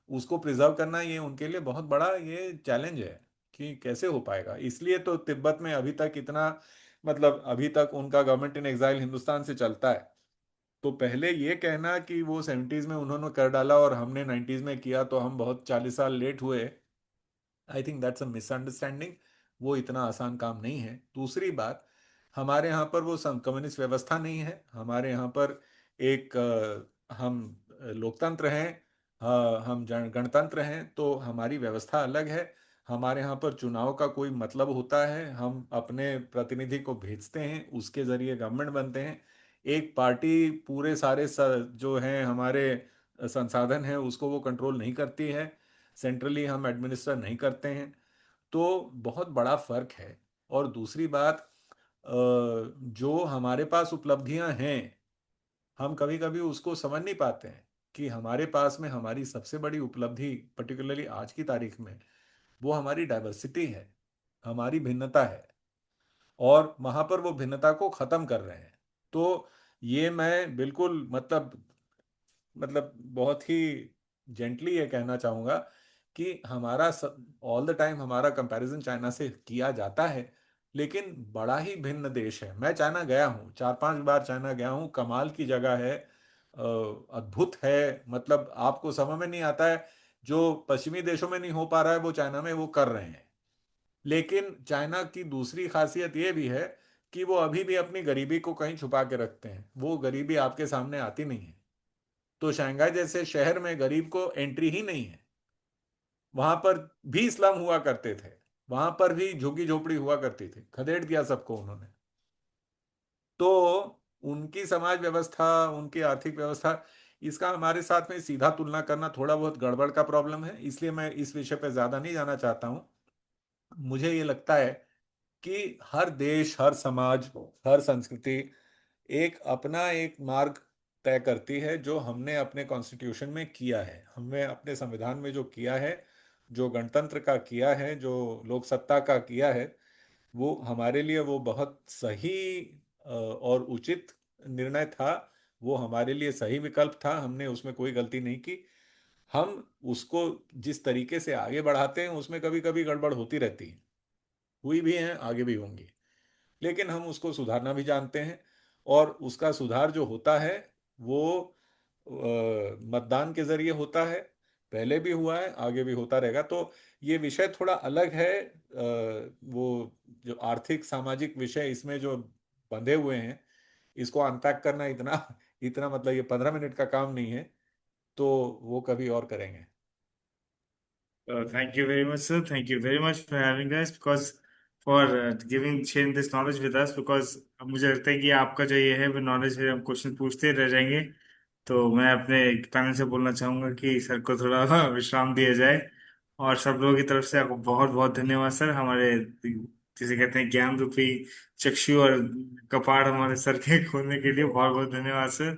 Speaker 2: उसको प्रिजर्व करना, ये उनके लिए बहुत बड़ा ये चैलेंज है कि कैसे हो पाएगा। इसलिए तो तिब्बत में अभी तक इतना, मतलब अभी तक उनका गवर्नमेंट इन एग्जाइल हिंदुस्तान से चलता है। तो पहले ये कहना कि वो 70s में उन्होंने कर डाला और हमने 90s में किया, तो हम बहुत 40 साल लेट हुए, I think that's a misunderstanding. वो इतना आसान काम नहीं है। दूसरी बात, हमारे यहाँ पर वो कम्युनिस्ट व्यवस्था नहीं है। हमारे यहाँ पर एक हम लोकतंत्र हैं, हम गणतंत्र हैं, तो हमारी व्यवस्था अलग है। हमारे यहाँ पर चुनाव का कोई मतलब होता है, हम अपने प्रतिनिधि को भेजते हैं, उसके जरिए गवर्नमेंट बनते हैं। एक पार्टी पूरे सारे जो हैं हमारे संसाधन हैं उसको वो कंट्रोल नहीं करती है, सेंट्रली हम एडमिनिस्टर नहीं करते हैं। तो बहुत बड़ा फर्क है। और दूसरी बात, जो हमारे पास उपलब्धियां हैं, हम कभी कभी उसको समझ नहीं पाते हैं कि हमारे पास में हमारी सबसे बड़ी उपलब्धि, पर्टिकुलरली आज की तारीख में, वो हमारी डाइवर्सिटी है, हमारी भिन्नता है। और वहां पर वो भिन्नता को खत्म कर रहे हैं। तो ये मैं बिल्कुल मतलब बहुत ही जेंटली ये कहना चाहूंगा कि हमारा ऑल द टाइम हमारा कंपैरिजन चाइना से किया जाता है, लेकिन बड़ा ही भिन्न देश है। मैं चाइना गया हूँ, 4-5 बार चाइना गया हूँ, कमाल की जगह है, अद्भुत है। मतलब आपको समझ में नहीं आता है, जो पश्चिमी देशों में नहीं हो पा रहा है वो चाइना में वो कर रहे हैं। लेकिन चाइना की दूसरी खासियत ये भी है कि वो अभी भी अपनी गरीबी को कहीं छुपा के रखते हैं, वो गरीबी आपके सामने आती नहीं है। तो शंघाई जैसे शहर में गरीब को एंट्री ही नहीं है। वहां पर भी स्लम हुआ करते थे, वहां पर भी झुग्गी झोपड़ी हुआ करती थी, खदेड़ दिया सबको उन्होंने। तो उनकी समाज व्यवस्था, उनकी आर्थिक व्यवस्था, इसका हमारे साथ में सीधा तुलना करना थोड़ा बहुत गड़बड़ का प्रॉब्लम है। इसलिए मैं इस विषय पे ज्यादा नहीं जाना चाहता हूं। मुझे ये लगता है कि हर देश, हर समाज, हर संस्कृति एक अपना एक मार्ग तय करती है, जो हमने अपने कॉन्स्टिट्यूशन में किया है, हमने अपने संविधान में जो किया है, जो गणतंत्र का किया है, जो लोक सत्ता का किया है, वो हमारे लिए वो बहुत सही और उचित निर्णय था। वो हमारे लिए सही विकल्प था, हमने उसमें कोई गलती नहीं की। हम उसको जिस तरीके से आगे बढ़ाते हैं उसमें कभी कभी गड़बड़ होती रहती है, हुई भी है, आगे भी होंगी, लेकिन हम उसको सुधारना भी जानते हैं। और उसका सुधार जो होता है वो मतदान के जरिए होता है, पहले भी हुआ है, आगे भी होता रहेगा। तो ये विषय थोड़ा अलग है, वो जो आर्थिक सामाजिक विषय इसमें जो बंधे हुए हैं, इसको अनपैक करना इतना इतना मतलब ये 15 मिनट का काम नहीं है। तो वो कभी और करेंगे।
Speaker 1: Thank you very much, sir. Thank you very much for having us, because for giving sharing this knowledge with us. Because अब मुझे लगता है कि आपका जो ये है वो नॉलेज है, हम क्वेश्चन पूछते रह जाएंगे। तो मैं अपने पैनल से बोलना चाहूंगा कि सर को थोड़ा विश्राम दिया जाए। और सब लोगों की तरफ से आपको बहुत बहुत धन्यवाद सर, हमारे जिसे कहते हैं ज्ञान रूपी चक्षु और कपाट हमारे सर के खोलने के लिए बहुत बहुत धन्यवाद सर।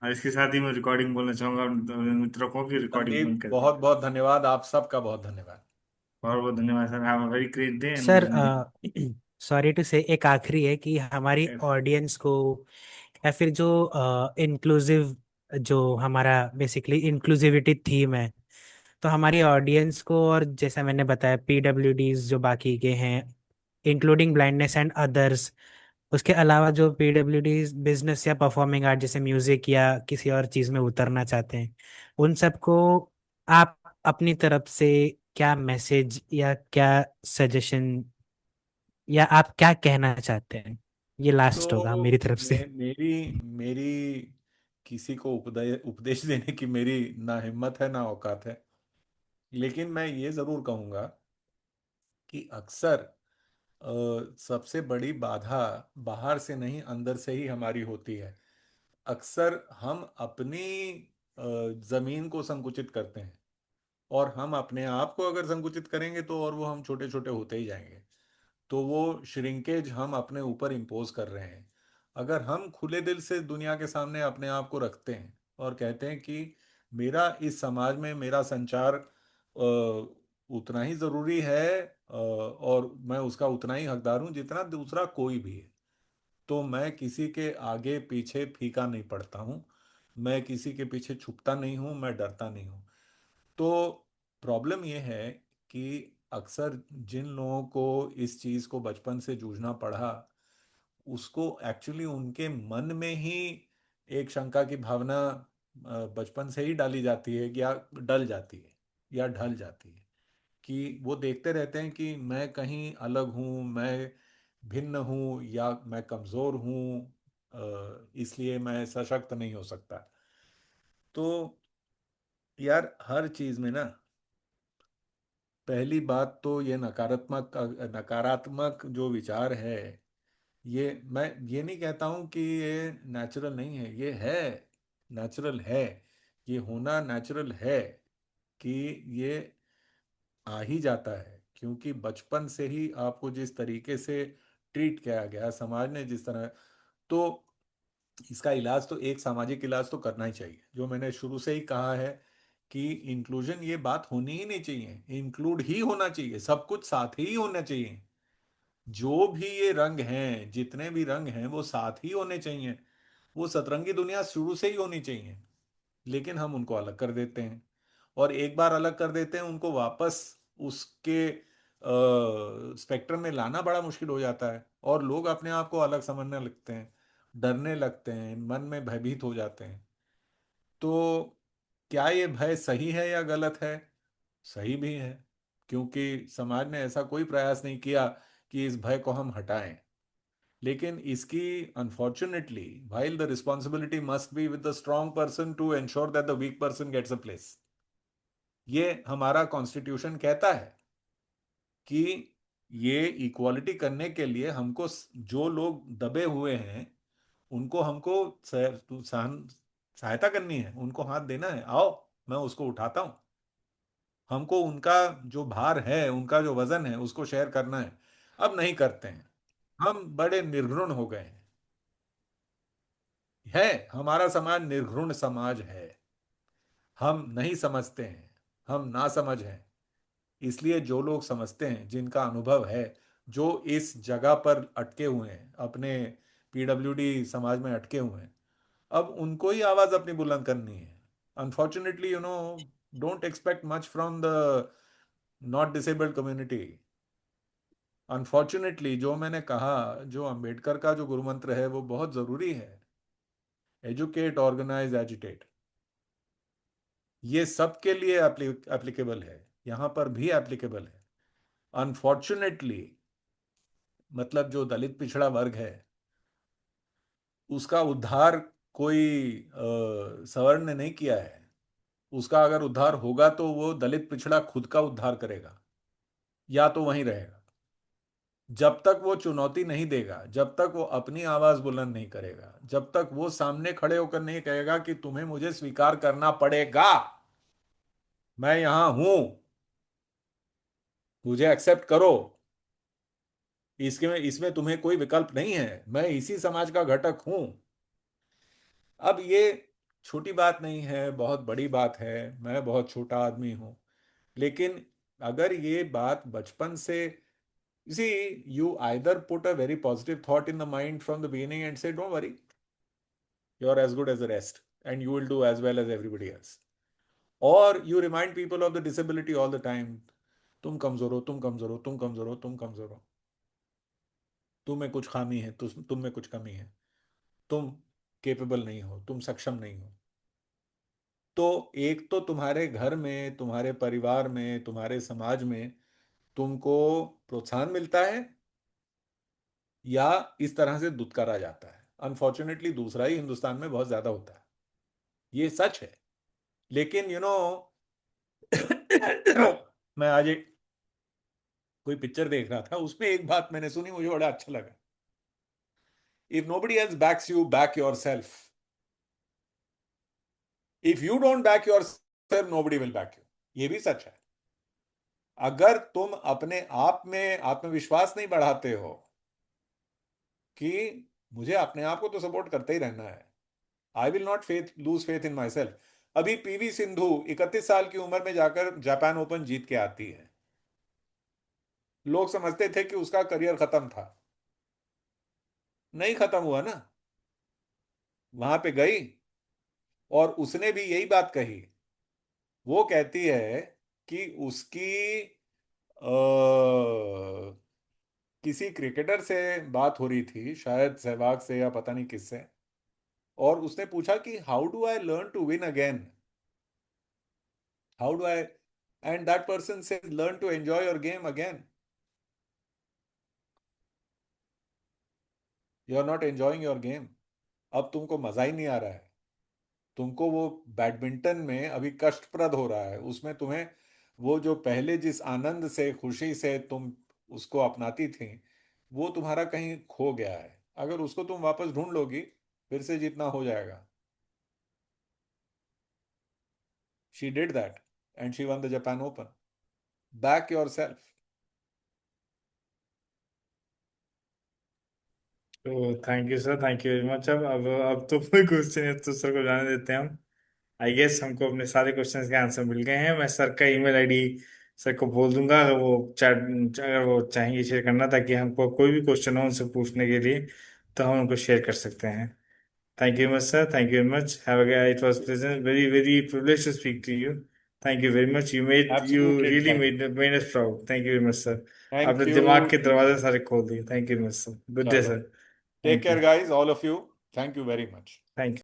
Speaker 1: और इसके साथ ही मैं रिकॉर्डिंग बोलना चाहूंगा, और मित्रों को भी रिकॉर्डिंग बंद
Speaker 2: संदीप,
Speaker 1: कर दें।
Speaker 2: बहुत बहुत धन्यवाद, आप सबका बहुत धन्यवाद।
Speaker 1: बहुत बहुत धन्यवाद sir, have a very great day
Speaker 3: sir,
Speaker 1: and
Speaker 3: sorry to say, एक आखिरी है कि हमारी ऑडियंस को या फिर जो इंक्लूसिव, जो हमारा बेसिकली इंक्लूसिविटी थीम है, तो हमारी ऑडियंस को, और जैसा मैंने बताया पीडब्ल्यूडीज जो बाकी के हैं, इंक्लूडिंग ब्लाइंडनेस एंड अदर्स, उसके अलावा जो पीडब्ल्यूडीज बिजनेस या परफॉर्मिंग आर्ट जैसे म्यूजिक या किसी और चीज़ में उतरना चाहते हैं, उन सबको आप अपनी तरफ से क्या मैसेज या क्या सजेशन या आप क्या कहना चाहते हैं? ये लास्ट होगा
Speaker 2: तो
Speaker 3: मेरी तरफ से।
Speaker 2: मेरी मेरी किसी को उपदेश उपदेश देने की मेरी ना हिम्मत है ना औकात है, लेकिन मैं ये जरूर कहूंगा कि अक्सर सबसे बड़ी बाधा बाहर से नहीं, अंदर से ही हमारी होती है। अक्सर हम अपनी जमीन को संकुचित करते हैं, और हम अपने आप को अगर संकुचित करेंगे तो और वो हम छोटे छोटे होते ही जाएंगे। तो वो श्रिंकेज हम अपने ऊपर इम्पोज कर रहे हैं। अगर हम खुले दिल से दुनिया के सामने अपने आप को रखते हैं और कहते हैं कि मेरा इस समाज में मेरा संचार उतना ही जरूरी है, और मैं उसका उतना ही हकदार हूं जितना दूसरा कोई भी है, तो मैं किसी के आगे पीछे फीका नहीं पड़ता हूं, मैं किसी के पीछे छुपता नहीं हूं, मैं डरता नहीं हूं। तो प्रॉब्लम यह है कि अक्सर जिन लोगों को इस चीज को बचपन से जूझना पड़ा, उसको एक्चुअली उनके मन में ही एक शंका की भावना बचपन से ही डाली जाती है, या डल जाती है, या ढल जाती है, कि वो देखते रहते हैं कि मैं कहीं अलग हूँ, मैं भिन्न हूँ, या मैं कमजोर हूँ, इसलिए मैं सशक्त नहीं हो सकता। तो यार, हर चीज में ना, पहली बात तो ये नकारात्मक नकारात्मक जो विचार है, ये मैं ये नहीं कहता हूं कि ये नेचुरल नहीं है, ये है, नेचुरल है, ये होना नेचुरल है, कि ये आ ही जाता है, क्योंकि बचपन से ही आपको जिस तरीके से ट्रीट किया गया, समाज ने जिस तरह, तो इसका इलाज तो एक सामाजिक इलाज तो करना ही चाहिए, जो मैंने शुरू से ही कहा है कि इंक्लूजन ये बात होनी ही नहीं चाहिए, इंक्लूड ही होना चाहिए, सब कुछ साथ ही होना चाहिए। जो भी ये रंग हैं, जितने भी रंग हैं, वो साथ ही होने चाहिए। वो सतरंगी दुनिया शुरू से ही होनी चाहिए, लेकिन हम उनको अलग कर देते हैं, और एक बार अलग कर देते हैं उनको वापस उसके स्पेक्ट्रम में लाना बड़ा मुश्किल हो जाता है, और लोग अपने आप को अलग समझने लगते हैं, डरने लगते हैं, मन में भयभीत हो जाते हैं। तो क्या ये भय सही है या गलत है? सही भी है, क्योंकि समाज ने ऐसा कोई प्रयास नहीं किया कि इस भय को हम हटाएं। लेकिन इसकी, unfortunately, while the responsibility must be with the strong person to ensure that the weak person gets a place, ये हमारा कॉन्स्टिट्यूशन कहता है कि ये इक्वालिटी करने के लिए हमको जो लोग दबे हुए हैं उनको हमको सहायता करनी है, उनको हाथ देना है, आओ मैं उसको उठाता हूँ। हमको उनका जो भार है, उनका जो वजन है, उसको शेयर करना है। अब नहीं करते हैं। हम बड़े निर्घृण हो गए हैं। हमारा समाज निर्घृण समाज है। हम नहीं समझते हैं, हम ना समझ हैं। इसलिए जो लोग समझते हैं, जिनका अनुभव है, जो इस जगह पर अटके हुए हैं, अपने पीडब्ल्यूडी समाज में अटके हुए हैं, अब उनको ही आवाज अपनी बुलंद करनी है। Unfortunately, don't expect much from the not disabled community. Unfortunately, जो मैंने कहा, जो अंबेडकर का जो गुरु मंत्र है, वो बहुत जरूरी है। Educate, organise, agitate. ये सबके लिए एप्लीकेबल है, यहां पर भी एप्लीकेबल है। अनफॉर्चुनेटली, मतलब जो दलित पिछड़ा वर्ग है, उसका उद्धार कोई सवर्ण ने नहीं किया है। उसका अगर उद्धार होगा तो वो दलित पिछड़ा खुद का उद्धार करेगा, या तो वहीं रहेगा। जब तक वो चुनौती नहीं देगा, जब तक वो अपनी आवाज बुलंद नहीं करेगा, जब तक वो सामने खड़े होकर नहीं कहेगा कि तुम्हें मुझे स्वीकार करना पड़ेगा, मैं यहां हूं, मुझे एक्सेप्ट करो, इसमें तुम्हें कोई विकल्प नहीं है, मैं इसी समाज का घटक हूं। अब ये छोटी बात नहीं है, बहुत बड़ी बात है। मैं बहुत छोटा आदमी हूं, लेकिन अगर ये बात बचपन से, see, you either put a very positive thought in the mind from the beginning and say, don't worry, you're as good as the rest, and you will do as well as everybody else. Or you remind people of the disability all the time. तुम कमजोर हो, तुम कमजोर हो, तुम कमजोर हो, तुम कमजोर हो, तुम में कुछ खामी है, तुम में कुछ कमी है, तुम केपेबल नहीं हो, तुम सक्षम नहीं हो। तो एक तो तुम्हारे घर में, तुम्हारे परिवार में, तुम्हारे समाज में तुमको प्रोत्साहन मिलता है, या इस तरह से दुत्कारा जाता है। अनफॉर्चुनेटली दूसरा ही हिंदुस्तान में बहुत ज्यादा होता है, ये सच है। लेकिन मैं आज एक कोई पिक्चर देख रहा था, उसमें एक बात मैंने सुनी, मुझे बड़ा अच्छा लगा। If nobody else backs you, back yourself. If you don't back yourself, nobody will back you. ये भी सच है। अगर तुम अपने आप में आत्मविश्वास नहीं बढ़ाते हो कि मुझे अपने आप को तो सपोर्ट करते ही रहना है, I will not lose faith in my self. अभी पीवी सिंधु 31 साल की उम्र में जाकर जापान ओपन जीत के आती है। लोग समझते थे कि उसका करियर खत्म था। नहीं खत्म हुआ ना। वहां पे गई और उसने भी यही बात कही। वो कहती है कि उसकी किसी क्रिकेटर से बात हो रही थी, शायद सहवाग से या पता नहीं किससे, और उसने पूछा कि how do I learn to win again, how do I, and that person से learn to enjoy your game again. You are not enjoying your game. अब तुमको मजा ही नहीं आ रहा है। तुमको वो बैडमिंटन में अभी कष्टप्रद हो रहा है, उसमें तुम्हें वो जो पहले जिस आनंद से, खुशी से तुम उसको अपनाती थी, वो तुम्हारा कहीं खो गया है। अगर उसको तुम वापस ढूंढ लोगी, फिर से जीतना हो जाएगा। She did that and she won the Japan open. Back yourself.
Speaker 1: तो thank you sir, thank you very much. अब तो कोई क्वेश्चन है तो सर को जाने देते हैं हम। आई गेस हमको अपने सारे क्वेश्चंस के आंसर मिल गए हैं। मैं सर का ईमेल आईडी सर को बोल दूंगा, अगर वो चैट, अगर वो चाहेंगे शेयर करना, ताकि हमको कोई भी क्वेश्चन हो उनसे पूछने के लिए, तो हम उनको शेयर कर सकते हैं। Thank you much sir, thank you very much, have a it was pleasant, very very privilege to speak to you. Thank you very much, you
Speaker 2: absolutely
Speaker 1: really
Speaker 2: delighted.
Speaker 1: Made us proud. Thank you very much sir.
Speaker 2: Thank
Speaker 1: आपने
Speaker 2: यू।
Speaker 1: दिमाग के दरवाजे सारे खोल दिए। Thank you much sir, good day
Speaker 2: चलो,
Speaker 1: sir.
Speaker 2: Take
Speaker 1: thank you,
Speaker 2: care guys, all of you. Thank you very much.
Speaker 1: Thank you.